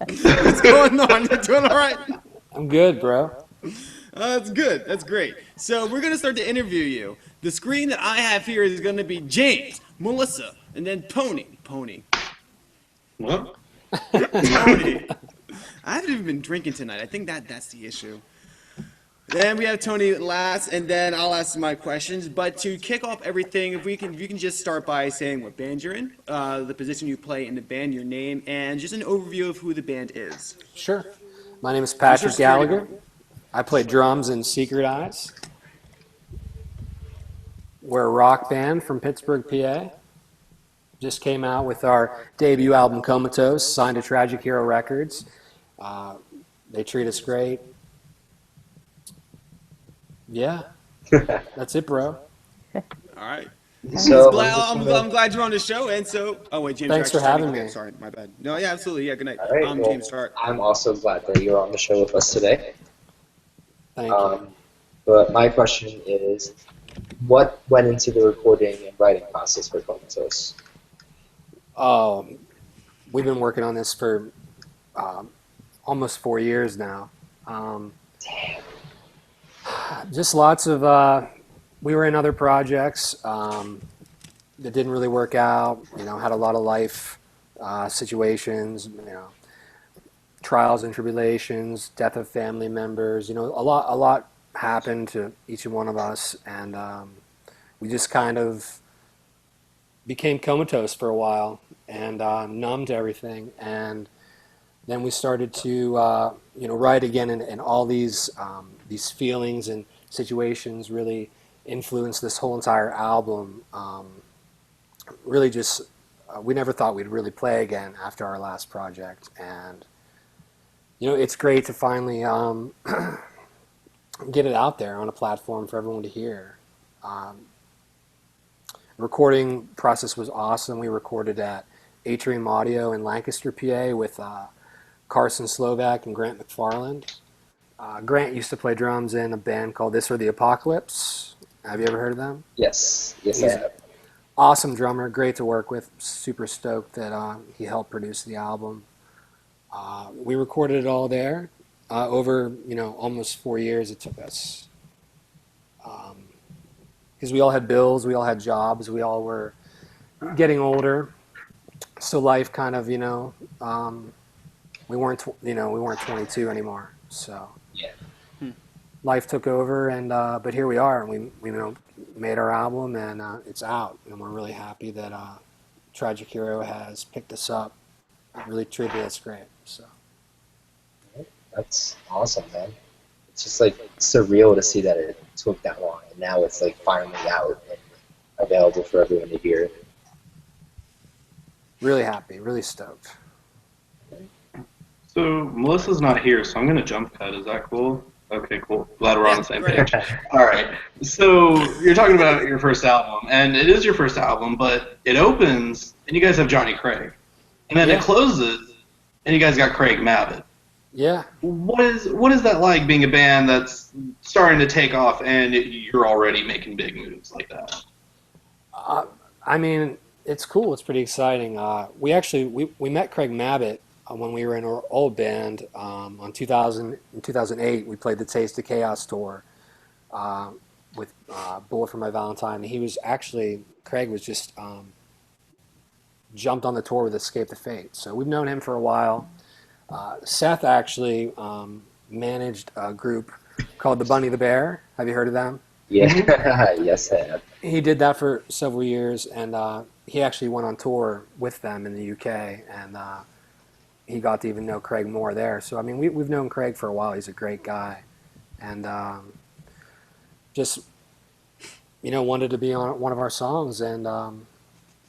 What's going on? You doing all right? I'm good, bro. That's good. That's great. So we're going to start to interview you. The screen that I have here is going to be James, Melissa, and then Pony. What? Tony. I haven't even been drinking tonight. I think that's the issue. Then we have Tony last, and then I'll ask my questions. But to kick off everything, if you can just start by saying what band you're in, the position you play in the band, your name, and just an overview of who the band is. Sure. My name is Who's your Patrick security Gallagher. guard? I play drums in Secret Eyes. We're a rock band from Pittsburgh, PA. Just came out with our debut album, Comatose, signed to Tragic Hero Records. Uh, they treat us great. Yeah, that's it, bro. All right. So I'm glad you're on the show. And so, oh wait, James, you're Thanks for actually starting. having Okay, me. sorry, my bad. No, yeah, absolutely. Yeah, good night. all right, well, James, start. I'm also glad that you're on the show with us today. Thank you. But my question is, what went into the recording and writing process for Comatose? Oh, we've been working on this for almost 4 years now. Just lots of. We were in other projects that didn't really work out. Had a lot of life situations. Trials and tribulations, death of family members. A lot happened to each one of us, and we just kind of became comatose for a while and numb to everything. And then we started to write again, and all these feelings and situations really influenced this whole entire album. Really, just we never thought we'd really play again after our last project, and it's great to finally get it out there on a platform for everyone to hear. Recording process was awesome. We recorded at Atrium Audio in Lancaster, PA, with Carson Slovak and Grant McFarland. Grant used to play drums in a band called This or the Apocalypse. Have you ever heard of them? Yes, I He's have. awesome drummer, great to work with. Super stoked that he helped produce the album. We recorded it all there over almost 4 years. It took us because we all had bills, we all had jobs, we all were getting older. So life kind of we weren't 22 anymore. So Yeah. life took over, and but here we are, and we made our album, and it's out, and we're really happy that Tragic Hero has picked us up. It really treated us great. So That's awesome, man. It's just like surreal to see that it took that long, and now it's like finally out and available for everyone to hear. really happy, really stoked. So Melissa's not here, so I'm gonna jump cut. Is that cool? Okay, cool. Glad we're on the same great. page. All right. So you're talking about your first album, and it is your first album, but it opens and you guys have Johnny Craig, and then Yeah. it closes and you guys got Craig Mabbitt. Yeah. What is that like being a band that's starting to take off and you're already making big moves like that? I mean, it's cool. It's pretty exciting. We met Craig Mabbitt when we were in our old band in 2008. We played the Taste of Chaos tour with Bullet for My Valentine. Craig was just jumped on the tour with Escape the Fate. So we've known him for a while. Seth actually managed a group called the Bunny the Bear. Have you heard of them? Yeah, yes, I have. He did that for several years, and he actually went on tour with them in the UK, and he got to even know Craig more there. So I mean, we've known Craig for a while. He's a great guy, and just wanted to be on one of our songs, and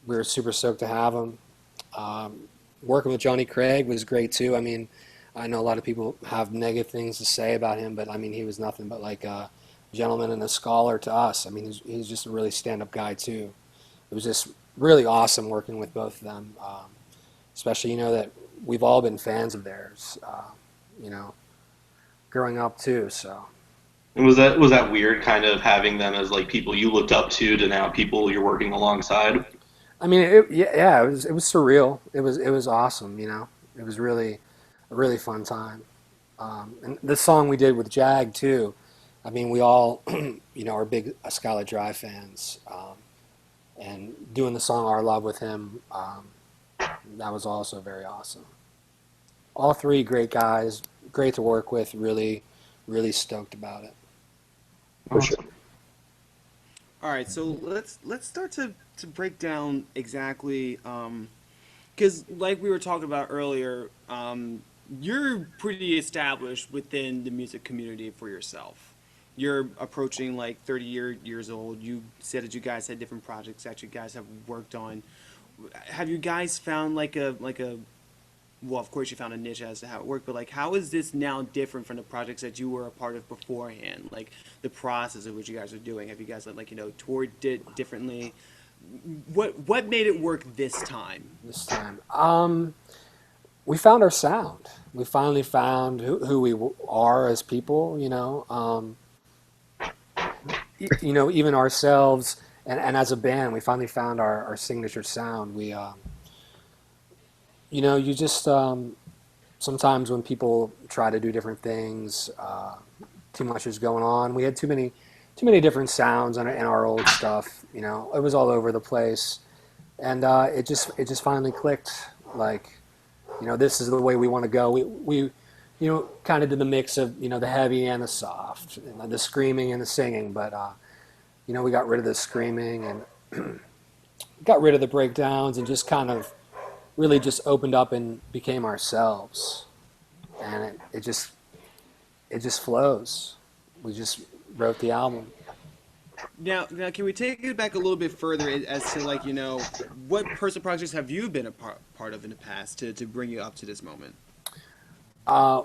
we were super stoked to have him. Working with Johnny Craig was great too. I mean, I know a lot of people have negative things to say about him, but I mean, he was nothing but like a gentleman and a scholar to us. I mean, he's just a really stand-up guy too. It was just really awesome working with both of them, especially that we've all been fans of theirs, growing up too. So. And was that weird, kind of having them as like people you looked up to now people you're working alongside? I mean, it was surreal. It was awesome. It was really a really fun time. And the song we did with Jag too. I mean, we all are big A Skylit Drive fans, and doing the song Our Love with him, that was also very awesome. All three great guys, great to work with. Really, really stoked about it. For sure. All right, so let's start to break down exactly, because like we were talking about earlier, you're pretty established within the music community for yourself. You're approaching like 30 years old. You said that you guys had different projects that you guys have worked on. Have you guys found like a well, of course you found a niche as to how it worked, but like how is this now different from the projects that you were a part of beforehand? Like the process of what you guys are doing. Have you guys toured it differently? What made it work this time? This time. We found our sound. We finally found who we are as people, even ourselves, and as a band, we finally found our signature sound. You just, sometimes when people try to do different things, too much is going on. We had too many different sounds in our old stuff. It was all over the place, and it just finally clicked. Like, this is the way we want to go. We kind of did the mix of the heavy and the soft, the screaming and the singing. But we got rid of the screaming and got rid of the breakdowns and just kind of really just opened up and became ourselves. And it just flows. We just wrote the album. Now, can we take it back a little bit further as to what personal projects have you been a part of in the past to bring you up to this moment? Uh,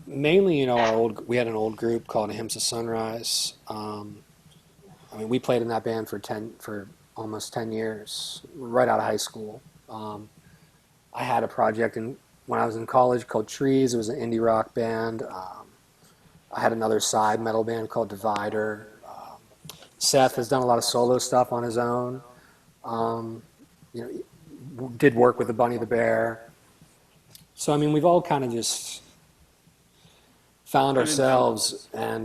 Mainly, we had an old group called Hymns of Sunrise. We played in that band for almost 10 years, right out of high school. I had a project when I was in college called Trees. It was an indie rock band. I had another side metal band called Divider. Seth has done a lot of solo stuff on his own. Um, you did work with the Bunny the Bear. So we've all kind of just found Kind of done. ourselves and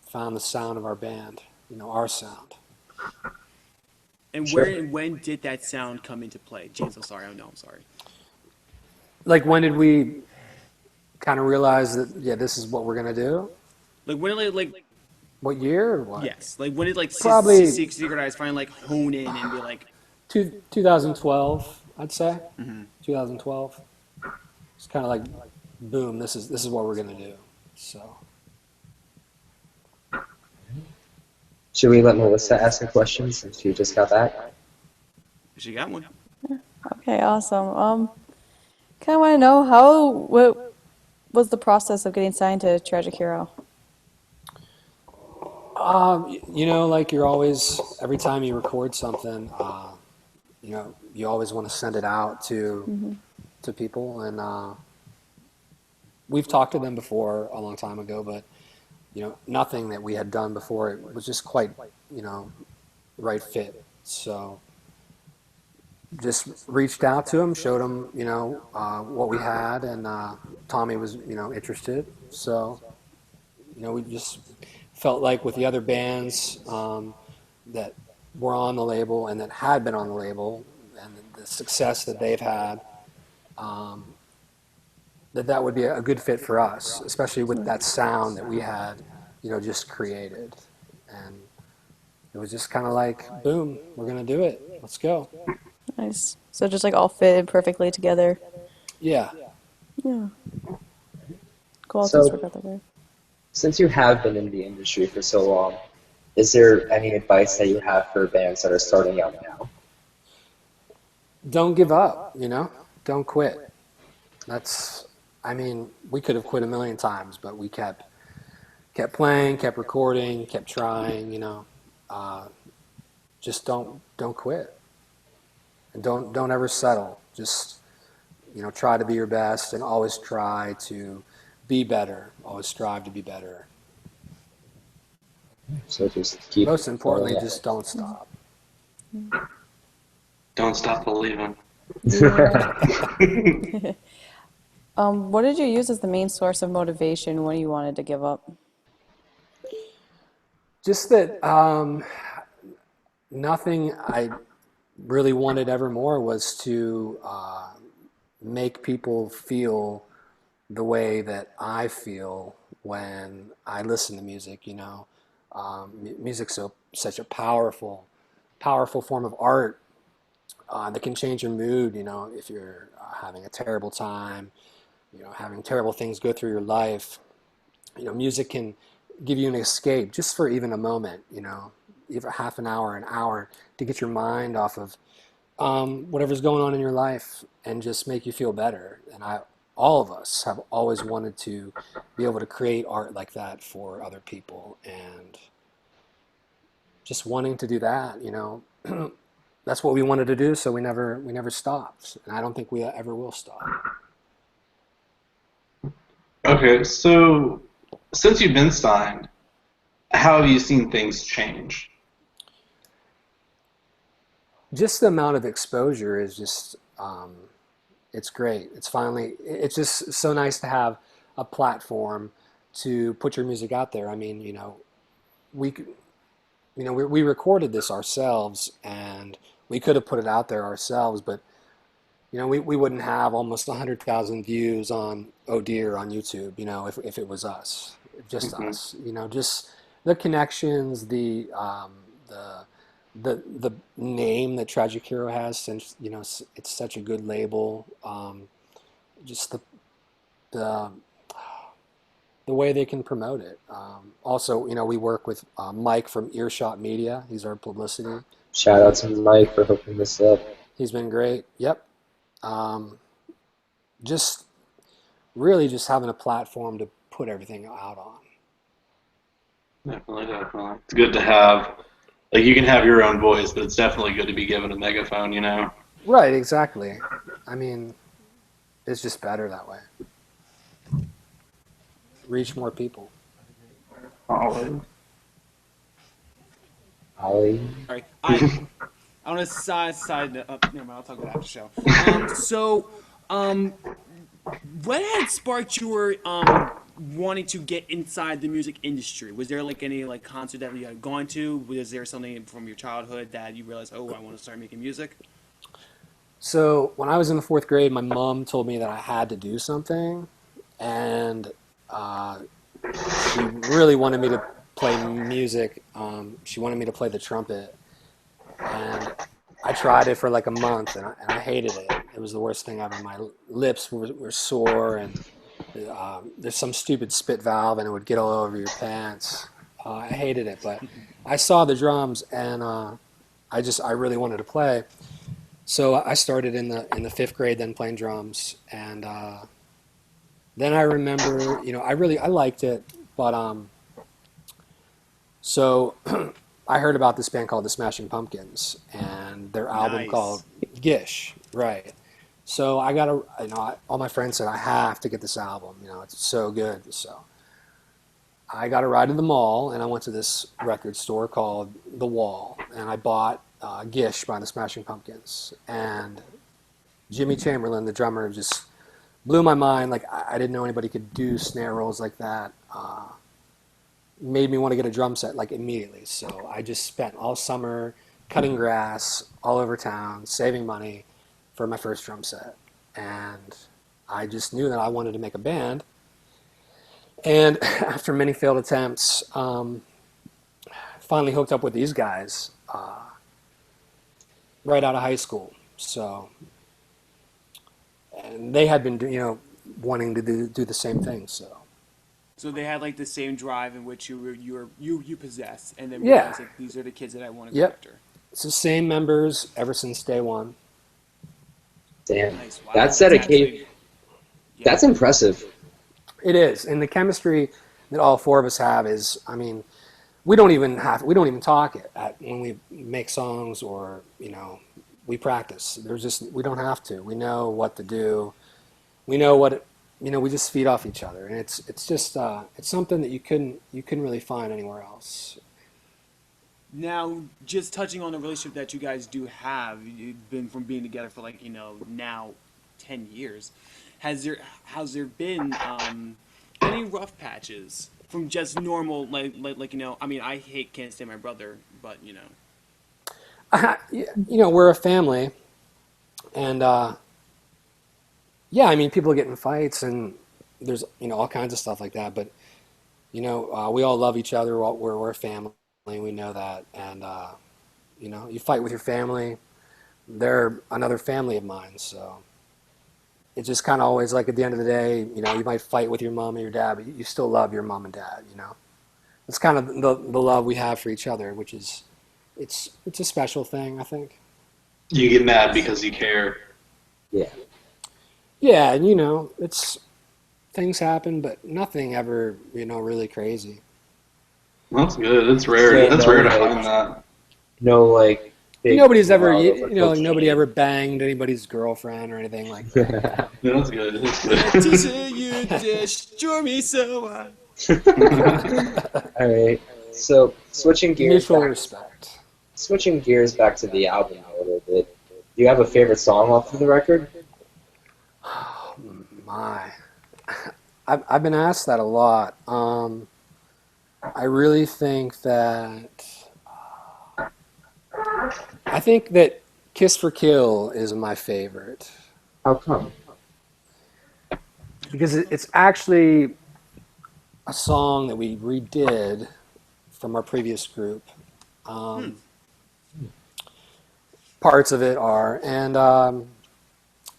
found the sound of our band. Our sound. And Sure. where and when did that sound come into play? James, I'm sorry. Oh no, I'm sorry. Like, when did we kind of realize that, yeah, this is what we're gonna do? Like when did What year or what? yes, like when did Probably Secret Eyes finally hone in and be like, 2012, I'd say. 2012. It's kind of like, boom, this is what we're gonna do. So Should we let Melissa ask a question since she just got back? she got one? Okay, awesome. Kind of want to know what was the process of getting signed to Tragic Hero? like, you're always, every time you record something, you always want to send it out to people, and we've talked to them before a long time ago, but nothing that we had done before it was just quite you know right fit. So just reached out to him, showed him what we had, and Tommy was interested. So we just felt like with the other bands that were on the label and that had been on the label and the success that they've had, that would be a good fit for us, especially with that sound that we had, just created. And it was just kind of like, boom, we're gonna do it. Let's go. Nice. So just like all fit perfectly together. Yeah. Yeah. Cool. It does So, work out that way. since you have been in the industry for so long, is there any advice that you have for bands that are starting out now? Don't give up. Don't quit. That's. We could have quit a million times, but we kept playing, kept recording, kept trying. Just don't quit, and don't ever settle. Just try to be your best, and always try to be better. Always strive to be better. So just keep Most going importantly, just don't stop. Don't stop believing. Yeah. What did you use as the main source of motivation when you wanted to give up? Just that nothing I really wanted ever more was to make people feel the way that I feel when I listen to music. Music's such a powerful form of art that can change your mood. If you're having a terrible time, having terrible things go through your life, music can give you an escape just for even a moment, even half an hour to get your mind off of whatever's going on in your life and just make you feel better. And all of us have always wanted to be able to create art like that for other people, and just wanting to do that, that's what we wanted to do. So we never stopped, and I don't think we ever will stop. Okay, so since you've been signed, how have you seen things change? Just the amount of exposure is just it's great. It's just so nice to have a platform to put your music out there. I mean, we we recorded this ourselves, and we could have put it out there ourselves, but we wouldn't have almost 100,000 views on Oh Dear on YouTube, if it was us, just Hmm. us, just the connections, the the name that Tragic Hero has, since it's such a good label. Just the the way they can promote it. Also, we work with Mike from Earshot Media. He's our publicity. Shout out to Mike for hooking this up. He's been great. Yep. Um, just really just having a platform to put everything out on. Definitely, definitely. It's good to have, like, you can have your own voice, but it's definitely good to be given a megaphone, you know? Right, exactly. I mean, it's just better that way. Reach more people. Always. Ollie. All right, I want to side. Never mind. I'll talk about after show. Um, what had sparked your wanting to get inside the music industry? Was there like any like concert that you had gone to? Was there something from your childhood that you realized, oh, I want to start making music? So when I was in the fourth grade, my mom told me that I had to do something, and uh, she really wanted me to play music. She wanted me to play the trumpet, and I tried it for like a month, and I hated it. It was the worst thing ever. My lips were sore, and there's some stupid spit valve, and it would get all over your pants. I hated it, but I saw the drums, and I really wanted to play. So I started in the fifth grade, then playing drums, and then I remember, I liked it, but so I heard about this band called the Smashing Pumpkins and their album called Nice. Gish, right? So I got all my friends said I have to get this album, it's so good. So I got a ride to the mall, and I went to this record store called The Wall, and I bought Gish by the Smashing Pumpkins, and Jimmy Chamberlain, the drummer, just blew my mind. Like I didn't know anybody could do snare rolls like that. Made me want to get a drum set like immediately. So I just spent all summer cutting grass all over town, saving money for my first drum set, and I just knew that I wanted to make a band. And after many failed attempts, finally hooked up with these guys right out of high school. So, and they had been, wanting to do the same thing. So, So they had like the same drive in which you possess, and then yeah, realized like these are the kids that I want to go yep. after. It's the same members ever since day one. Damn. Nice. Wow. That's That's dedication. actually yeah. That's impressive. It is, and the chemistry that all four of us have is, I mean, we don't even talk when we make songs, or we practice. We don't have to. We know what to do. We know we just feed off each other, and it's just it's something that you couldn't really find anywhere else. Now, just touching on the relationship that you guys do have, you've been from being together for like now 10 years. Has there been any rough patches from just normal I mean I hate Can't Stand My Brother, but We're a family, and yeah, I mean, people get in fights, and there's all kinds of stuff like that. But we all love each other. We're a family. We know that, and you fight with your family. They're another family of mine. So it's just kind of always like at the end of the day, you might fight with your mom and your dad, but you still love your mom and dad. It's kind of the love we have for each other, which is it's a special thing, I think. You get mad because you care. Yeah. Yeah, and it's things happen, but nothing ever, really crazy. That's good. It's rare. So That's no rare to like find that. no like big Nobody's ever, love or like nobody cocaine. ever banged anybody's girlfriend or anything like that. Yeah, that's good. That's Teacher, good. you destroy me so I... All right. So Mutual respect. switching gears back to the album a little bit. Do you have a favorite song off of the record? Oh, my. I've been asked that a lot. I really think that Kiss for Kill is my favorite How come? because it's actually a song that we redid from our previous group. Um, Parts of it are, and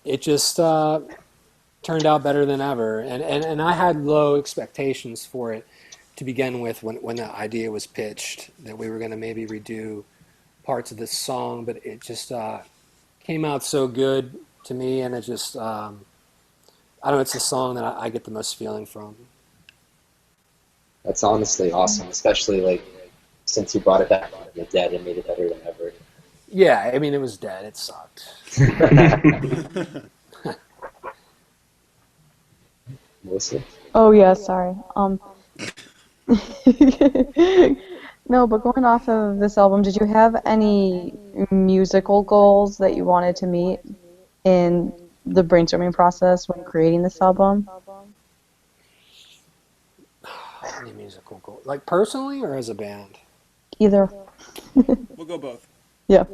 it just turned out better than ever. And I had low expectations for it to begin with when the idea was pitched that we were going to maybe redo parts of this song, but it just came out so good to me, and it just I don't know. It's the song that I get the most feeling from. That's honestly awesome, especially like since you brought it back from the dead and made it better than ever. Yeah, I mean it was dead. It sucked. Melissa? Oh yeah, sorry. No, but going off of this album, did you have any musical goals that you wanted to meet in the brainstorming process when creating this album? Any musical goal, like personally or as a band? Either. We'll go both. Yeah.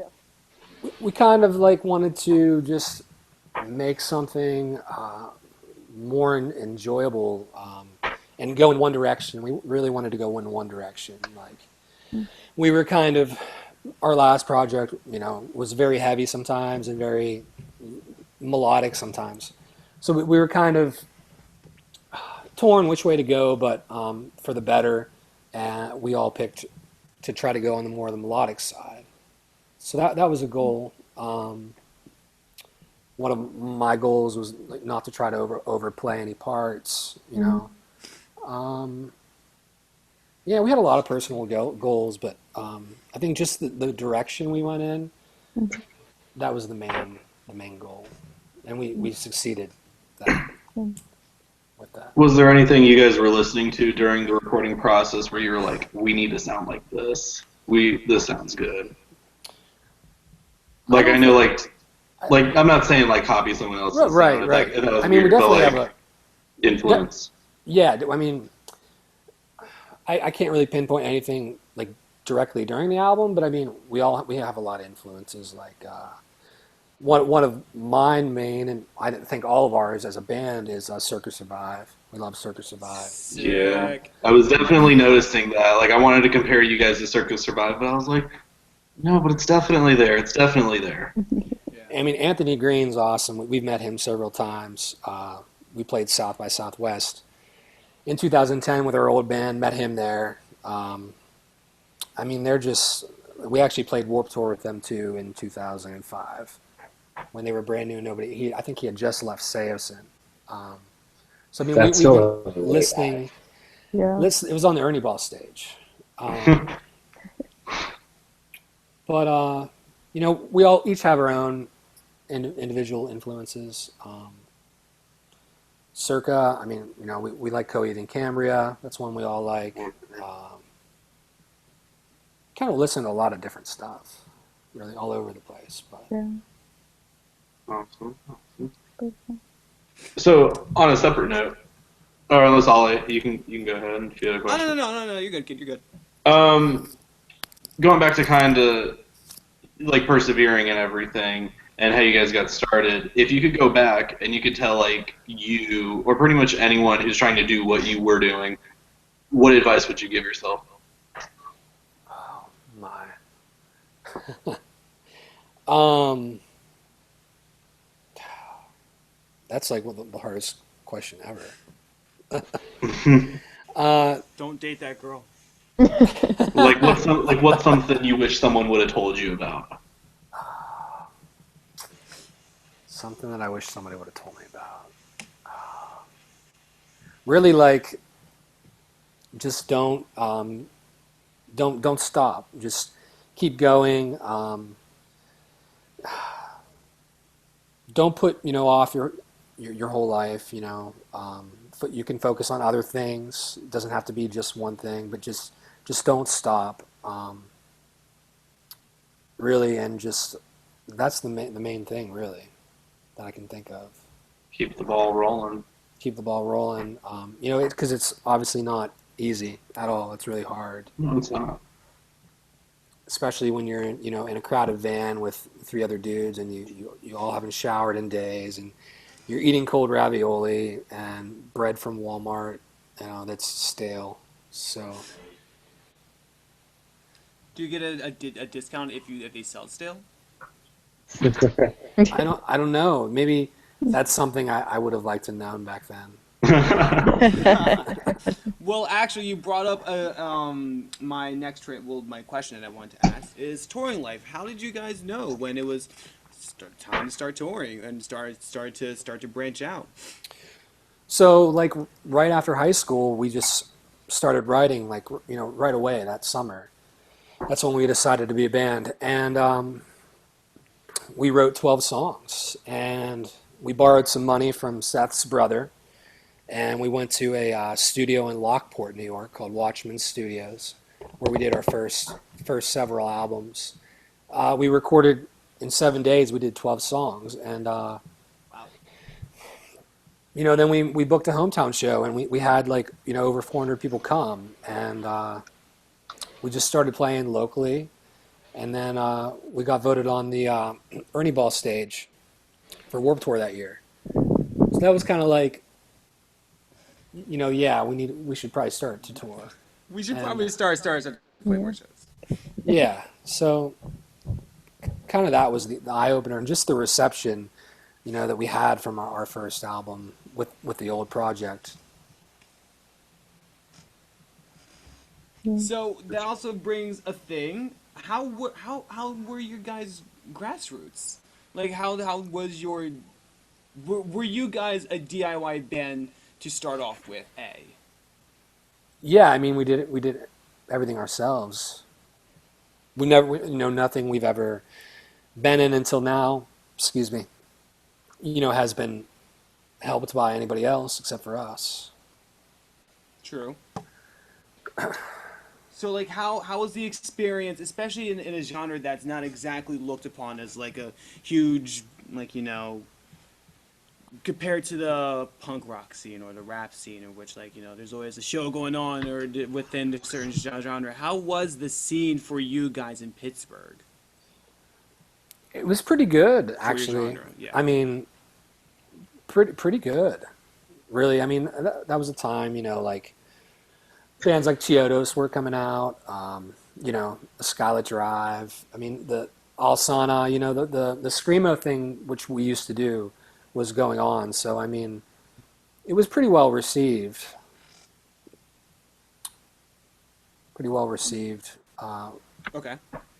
We kind of like wanted to just make something more enjoyable and go in one direction. We really wanted to go in one direction. Like we were kind of our last project, was very heavy sometimes and very melodic sometimes. So we were kind of torn which way to go, but for the better, and we all picked to try to go on the more the melodic side. So that was a goal. One of my goals was like not to try to overplay any parts. Um, yeah, we had a lot of personal goals, but I think just the direction we went in, that was the main goal, and we succeeded that, with that. Was there anything you guys were listening to during the recording process where you were like, "We need to sound like this. This sounds good." Like I know, like I'm not saying like copy someone else's Right, sound. right. That was I mean, we weird, but definitely like have a influence. yeah. I mean, I can't really pinpoint anything like directly during the album, but I mean, we have a lot of influences. Like one of mine main, and I think all of ours as a band is Circus Survive. We love Circus Survive. Yeah, Sick. I was definitely noticing that. Like I wanted to compare you guys to Circus Survive, but I was like, no, but it's definitely there. It's definitely there. Yeah. I mean, Anthony Green's awesome. We've met him several times. We played South by Southwest in 2010 with our old band. Met him there. I mean, they're just. We actually played Warped Tour with them too in 2005 when they were brand new. I think he had just left Seosin. So I mean, That's we've been still way listening. back. Yeah. It was on the Ernie Ball stage. But we all each have our own individual influences. Circa, I mean, we like Coheed and Cambria. That's one we all like. Kind of listen to a lot of different stuff, really all over the place. But Yeah. Awesome. So on a separate note, or unless Ollie, you can go ahead if you had a Oh, question. no. You're good, kid. You're good. Going back to kind of like persevering and everything and how you guys got started, if you could go back and you could tell like you or pretty much anyone who's trying to do what you were doing, what advice would you give yourself? oh my, That's like the hardest question ever. Don't date that girl. What's something you wish someone would have told you about? Something that I wish somebody would have told me about. Really, like, just don't stop. Just keep going. Don't put off your whole life. You can focus on other things. It doesn't have to be just one thing, but just don't stop. Really, and just that's the main thing really that I can think of. Keep the ball rolling. Keep the ball rolling. Because it's obviously not easy at all. It's really hard. No, it's not. Especially when you're in a crowded van with 3 other dudes and you all haven't showered in days and you're eating cold ravioli and bread from Walmart, that's stale. So Do you get a discount if they sell it stale? I don't know. Maybe that's something I would have liked to known back then. Well, actually, you brought up my my question that I wanted to ask is touring life. How did you guys know when it was time to start touring and start to branch out? So like right after high school, we just started writing right away that summer. That's when we decided to be a band, and we wrote 12 songs, and we borrowed some money from Seth's brother, and we went to a studio in Lockport, New York, called Watchman Studios, where we did our first several albums. We recorded in 7 days. We did 12 songs, and then we booked a hometown show, and we had over 400 people come, and we just started playing locally, and then we got voted on the Ernie Ball stage for Warped Tour that year. So that was kind of like, we should probably start to tour. We should probably start play more shows. Yeah, so kind of that was the eye opener, and just the reception, that we had from our first album with the old project. So that also brings a thing. How were your guys' grassroots? Like how was your were you guys a DIY band to start off with? Yeah, I mean we did everything ourselves. We never nothing we've ever been in until now. Excuse me. Has been helped by anybody else except for us. True. So, like, how was the experience, especially in a genre that's not exactly looked upon as, like, a huge, compared to the punk rock scene or the rap scene, in which, there's always a show going on or within a certain genre. How was the scene for you guys in Pittsburgh? It was pretty good, For actually. your genre, yeah. I mean, pretty good, really. I mean, that was a time, bands like Chiodos were coming out, A Skylit Drive. I mean, the Alsana, the Screamo thing, which we used to do, was going on. So, I mean, it was pretty well received. Okay.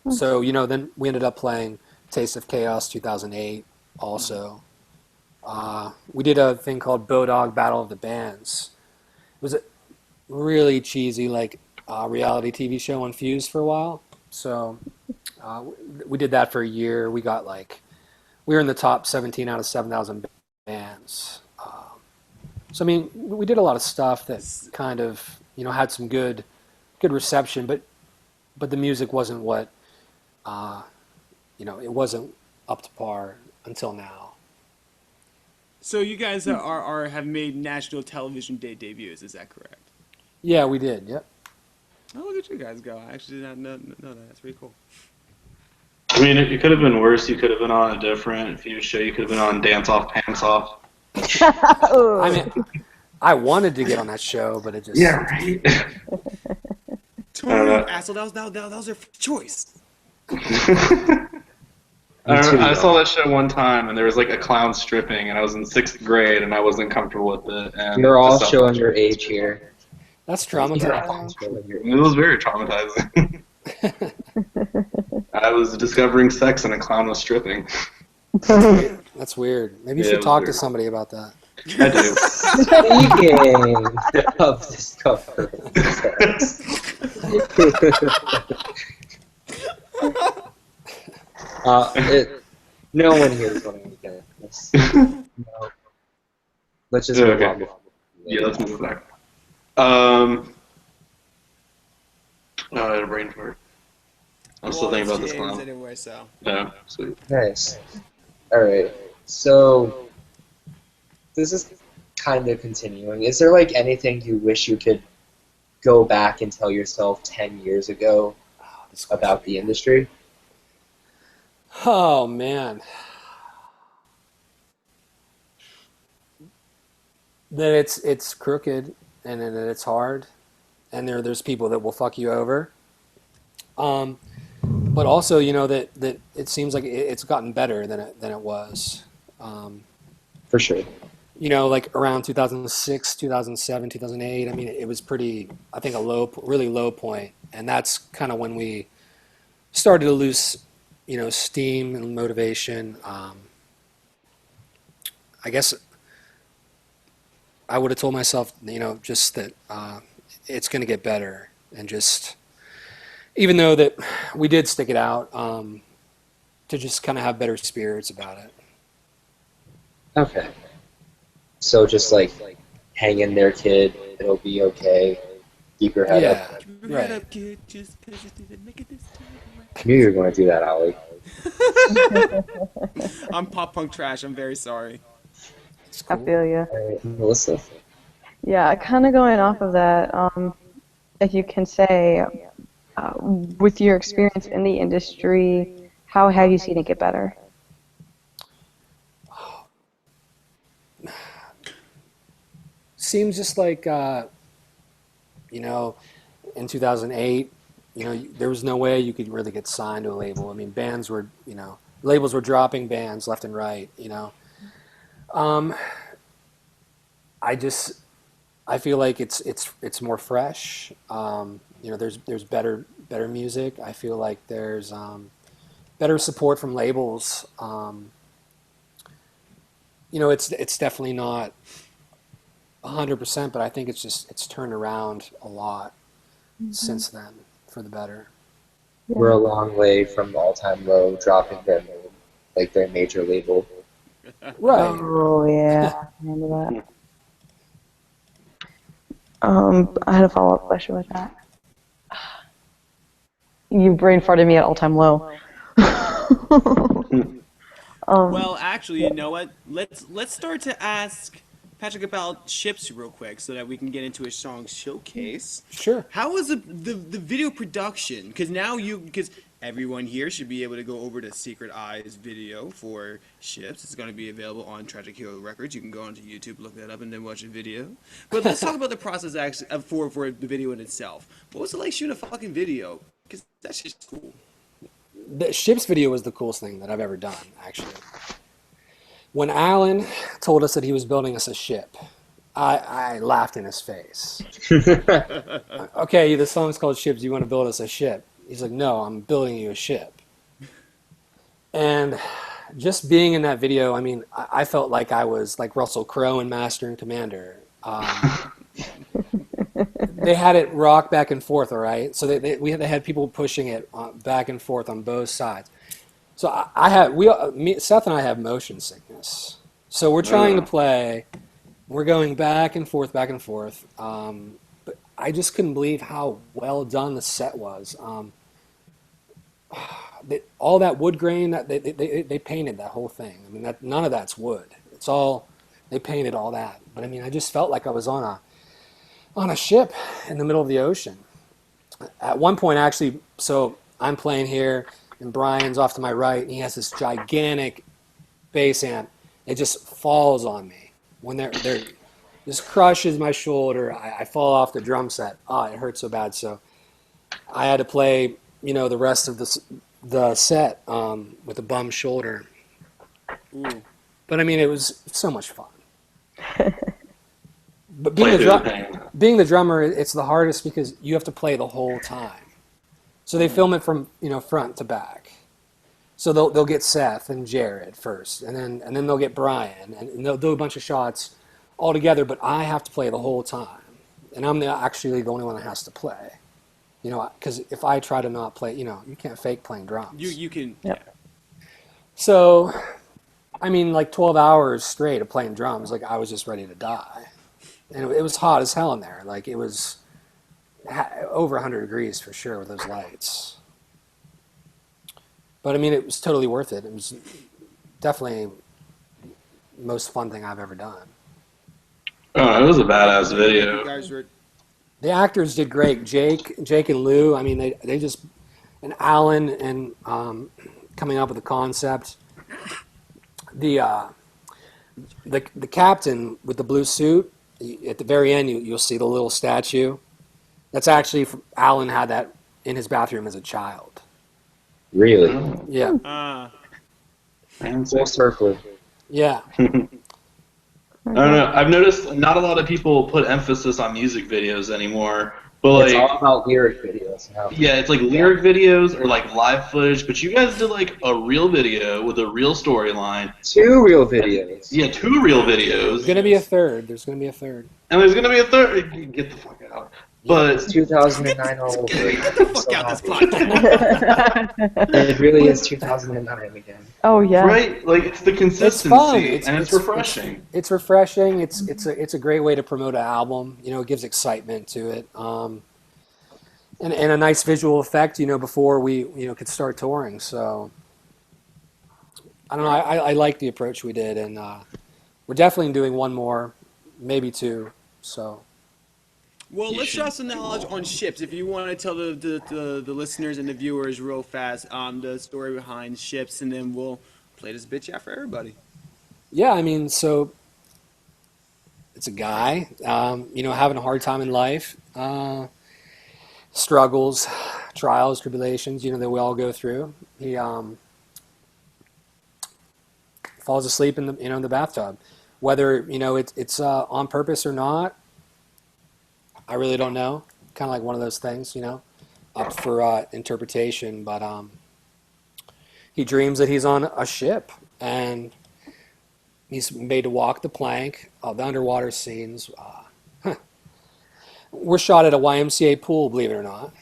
So, then we ended up playing Taste of Chaos 2008 also. We did a thing called Bodog Battle of the Bands. It was a really cheesy, reality TV show on Fuse for a while. So we did that for a year. We got we were in the top 17 out of 7,000 bands. So I mean, we did a lot of stuff that kind of had some good reception, but the music wasn't what it wasn't up to par until now. So you guys have made national television debuts, is that correct? Yeah, we did. Yep. Oh, look at you guys go! I actually did not know that. That's pretty cool. I mean, it could have been worse. You could have been on a different Fuse show. You could have been on Dance Off, Pants Off. I mean, I wanted to get on that show, but it just... Yeah, right? Asshole, that was their choice. Me too, I saw though. that show one time, and there was like a clown stripping, and I was in 6th grade, and I wasn't comfortable with it, and You're I all stopped showing watching. your age here. That's You're traumatizing. all showing your It was age. very traumatizing. I was discovering sex, and a clown was stripping. That's weird. Maybe you Yeah, it should was talk to weird. somebody about that. I do. Speaking of discovering sex, it, no one here is going to get this. No. Let's just move Okay. on before we Yeah, do let's that. move back. Oh, I had a brain fart. I'm still Well, thinking it's about this James clown. anyway, so. Yeah, sweet. Nice. All right. So this is kind of continuing. Is there like anything you wish you could go back and tell yourself 10 years ago Oh, this question about the again. industry? Oh man, that it's crooked and that it's hard, and there's people that will fuck you over. Um, but also, that it seems like it's gotten better than it was. Um, For sure. like around 2006, 2007, 2008. I mean, it was pretty. I think really low point, and that's kind of when we started to lose, steam and motivation. I guess I would have told myself, just that it's going to get better, and just even though that we did stick it out, to just kind of have better spirits about it. Okay. So just like hang in there, kid. It'll be okay. Keep your head up. Yeah, Keep your head right. up, kid, just because you didn't make it this time. I knew you were going to do that, Ollie. I'm pop punk trash. I'm very sorry. It's I cool. feel you. All right, Melissa. Yeah, kind of going off of that, if you can say, with your experience in the industry, how have you seen it get better? Seems just like in 2008, there was no way you could really get signed to a label. I mean, labels were dropping bands left and right. Um, I just I feel like it's more fresh. There's better music. I feel like there's better support from labels. It's definitely not 100%, but I think it's turned around a lot since then for the better. We're Yeah. a long way from all-time low, dropping their major label. Right. Oh, yeah, I remember that. I had a follow-up question with that. You brain farted me at all-time low. Um, Well, actually, you know what? Let's start to ask Patrick about ships real quick, so that we can get into a song showcase. Sure. How was the video production? Because everyone here should be able to go over to Secret Eyes video for ships. It's going to be available on Tragic Hero Records. You can go onto YouTube, look that up, and then watch a video. But let's talk about the process actually for the video in itself. What was it like shooting a fucking video? Because that shit's cool. The ship's video was the coolest thing that I've ever done, actually. When Alan told us that he was building us a ship, I laughed in his face. Okay, the song's called Ships. You want to build us a ship? He's like, no, I'm building you a ship. And just being in that video, I mean, I felt like I was like Russell Crowe in Master and Commander. They had it rock back and forth, all right? So they had people pushing it back and forth on both sides. So Seth and I have motion sickness. So we're trying to play. We're going back and forth, back and forth. But I just couldn't believe how well done the set was. All that wood grain that they painted that whole thing. I mean, none of that's wood. It's all they painted all that. But I mean, I just felt like I was on a ship in the middle of the ocean. At one point, actually, so I'm playing here, and Brian's off to my right, and he has this gigantic bass amp. It just falls on me when they're just crushes my shoulder. I fall off the drum set. Oh, it hurt so bad. So I had to play, the rest of the set with a bum shoulder. Ooh. But I mean, it was so much fun. But Play through the pain. being the drummer, it's the hardest because you have to play the whole time. So they film it from front to back. So they'll get Seth and Jared first, and then they'll get Brian, and they'll do a bunch of shots all together. But I have to play the whole time, and I'm actually the only one that has to play. Because if I try to not play, you can't fake playing drums. You can. Yep. Yeah. So, I mean, like 12 hours straight of playing drums, like I was just ready to die. And it was hot as hell in there. Like it was over 100 degrees for sure with those lights. But I mean, it was totally worth it. It was definitely the most fun thing I've ever done. Oh, it was a badass You video. guys were. The actors did great. Jake and Lou, I mean, they just, and Alan, and coming up with the concept. The captain with the blue suit, at the very end, you'll see the little statue. That's actually, Alan had that in his bathroom as a child. Really? Yeah. Man, Full circle. Yeah. I don't know. I've noticed not a lot of people put emphasis on music videos anymore. But It's like, all about lyric videos now. yeah, it's like lyric videos or like live footage. But you guys did like a real video with a real storyline. 2 real videos. Yeah, 2 real There's videos. going to be a third. There's going to be a third. And there's gonna be a third. Get the fuck out. But It's 2009 all over. Get the fuck out this podcast. It really is 2009 again. Oh yeah. right, like it's the It's consistency fun. and it's refreshing. It's refreshing. It's a great way to promote an album. It gives excitement to it. And a nice visual effect, before we, could start touring. So, I don't know. I like the approach we did, and we're definitely doing one more, maybe 2. So, Well, let's drop some knowledge on ships. If you want to tell the listeners and the viewers real fast the story behind ships, and then we'll play this bitch out for everybody. yeah, I mean, so it's a guy, having a hard time in life, struggles, trials, tribulations, that we all go through. He falls asleep in the bathtub. Whether it's on purpose or not, I really don't know. Kind of like one of those things, up for interpretation. But he dreams that he's on a ship and he's made to walk the plank. The underwater scenes. We're shot at a YMCA pool, believe it or not.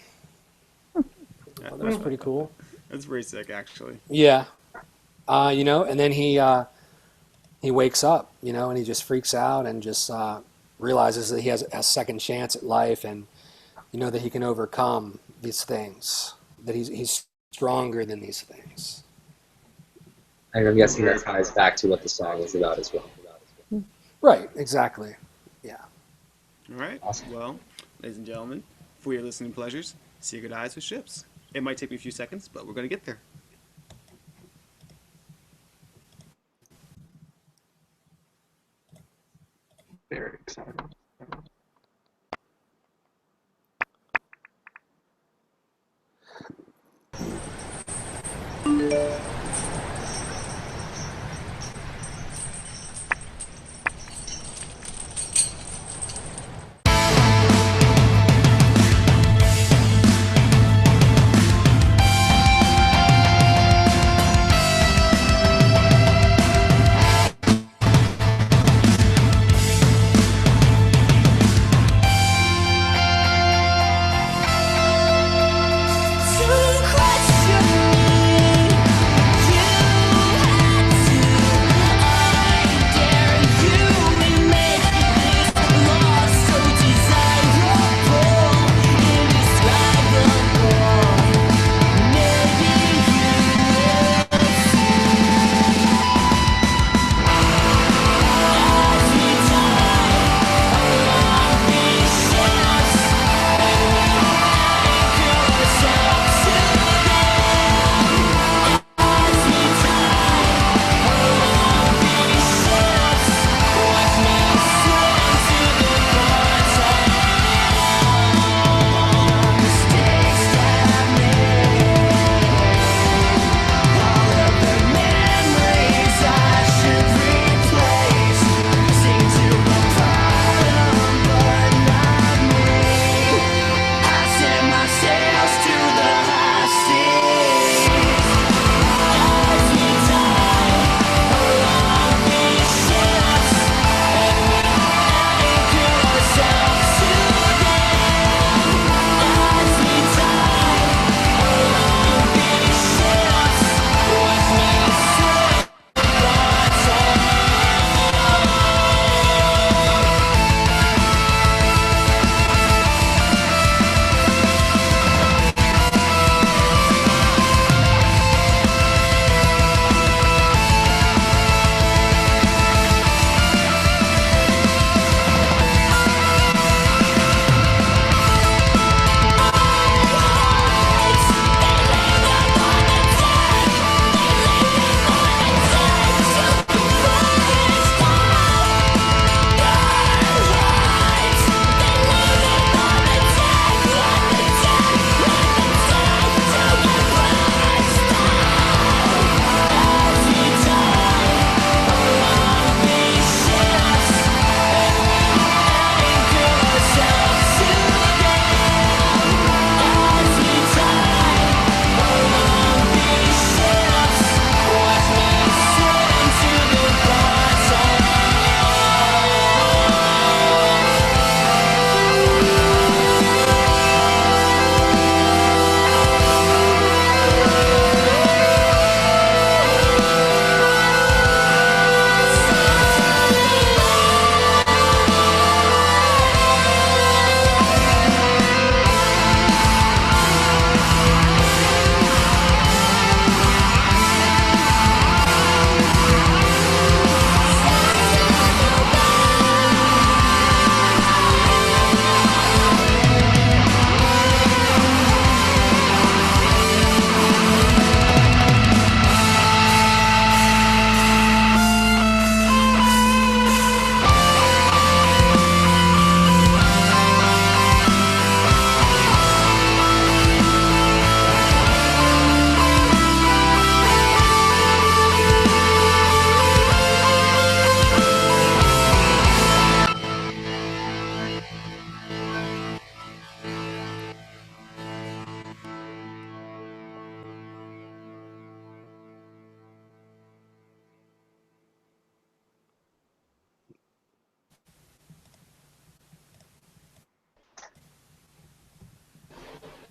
That was pretty cool. That's pretty sick, actually. Yeah. And then he wakes up, and he just freaks out and just realizes that he has a second chance at life, and that he can overcome these things, that he's stronger than these things. And I'm guessing that ties back to what the song is about as well. Right, exactly. Yeah. All right. Awesome. Well, ladies and gentlemen, for your listening pleasures, see your good eyes with ships. It might take me a few seconds, but we're going to get there. Very excited.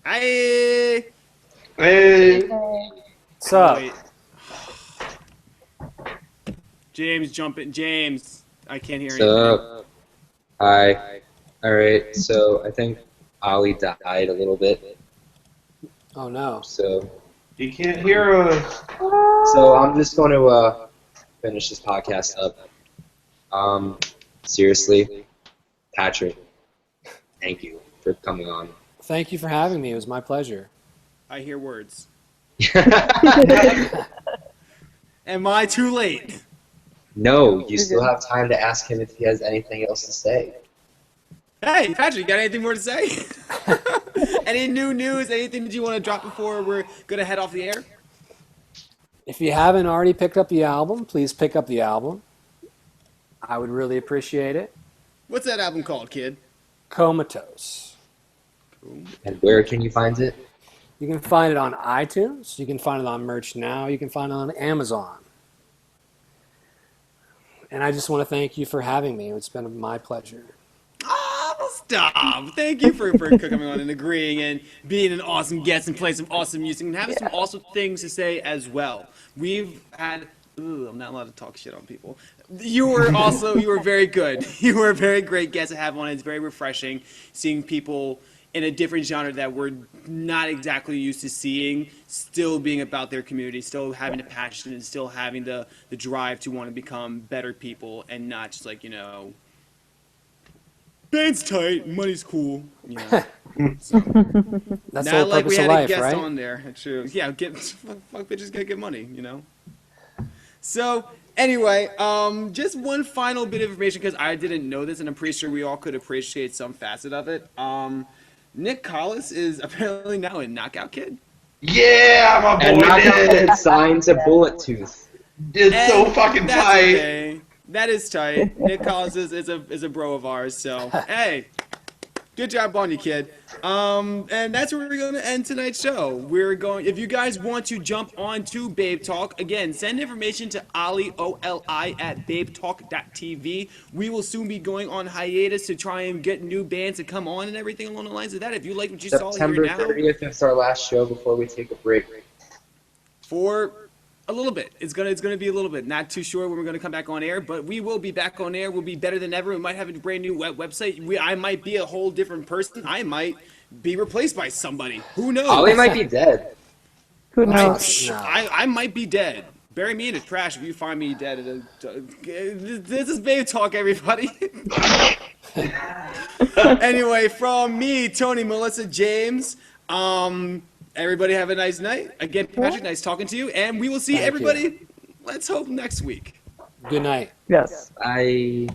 Hi. Hey. What's up? Wait. James, jump in. James, I can't hear anything. So, hi. All right. So I think Ollie died a little bit. Oh no. So, He can't hear us. I'm just going to finish this podcast up. Seriously, Patrick, thank you for coming on. Thank you for having me. It was my pleasure. I hear words. Am I too late? No, you still have time to ask him if he has anything else to say. Hey, Patrick, you got anything more to say? Any new news? Anything that you want to drop before we're gonna head off the air? If you haven't already picked up the album, please pick up the album. I would really appreciate it. What's that album called, kid? Comatose. And where can you find it? You can find it on iTunes. You can find it on Merch Now. You can find it on Amazon. And I just want to thank you for having me. It's been my pleasure. Oh, stop. Thank you for coming on and agreeing and being an awesome guest and playing some awesome music and having some awesome things to say as well. We've had... Ooh, I'm not allowed to talk shit on people. You were very good. You were a very great guest to have on. It's very refreshing seeing people in a different genre that we're not exactly used to seeing, still being about their community, still having the passion and still having the drive to want to become better people and not just like, band's tight, money's cool, So, That's the not whole like we purpose had of life, a guest right? on there. True. Yeah, fuck bitches gotta get money, So, anyway, just one final bit of information because I didn't know this and I'm pretty sure we all could appreciate some facet of it. Nick Collis is apparently now a Knockout Kid. Yeah, my And boy Knockout did. Kid signed to Bullet Tooth. It's so And fucking that's tight. okay. That is tight. Nick Collis is a bro of ours, so hey. Good job on you, kid. And that's where we're going to end tonight's show. If you guys want to jump on to Babetalk, again, send information to Oli, O-L-I, at babetalk.tv. We will soon be going on hiatus to try and get new bands to come on and everything along the lines of that. If you like what you saw September here now, 30th is our last show before we take a break. for a little bit. It's gonna be a little bit. Not too sure when we're gonna come back on air, but we will be back on air. We'll be better than ever. We might have a brand new website. I might be a whole different person. I might be replaced by somebody. Who knows? Ollie might be dead. Who knows? No. I might be dead. Bury me in the trash if you find me dead. This is Babe Talk, everybody. Anyway, from me, Tony, Melissa, James. Everybody have a nice night. Again, Patrick, nice talking to you. And we will see Thank everybody, let's hope, next week. Good night. Yes. I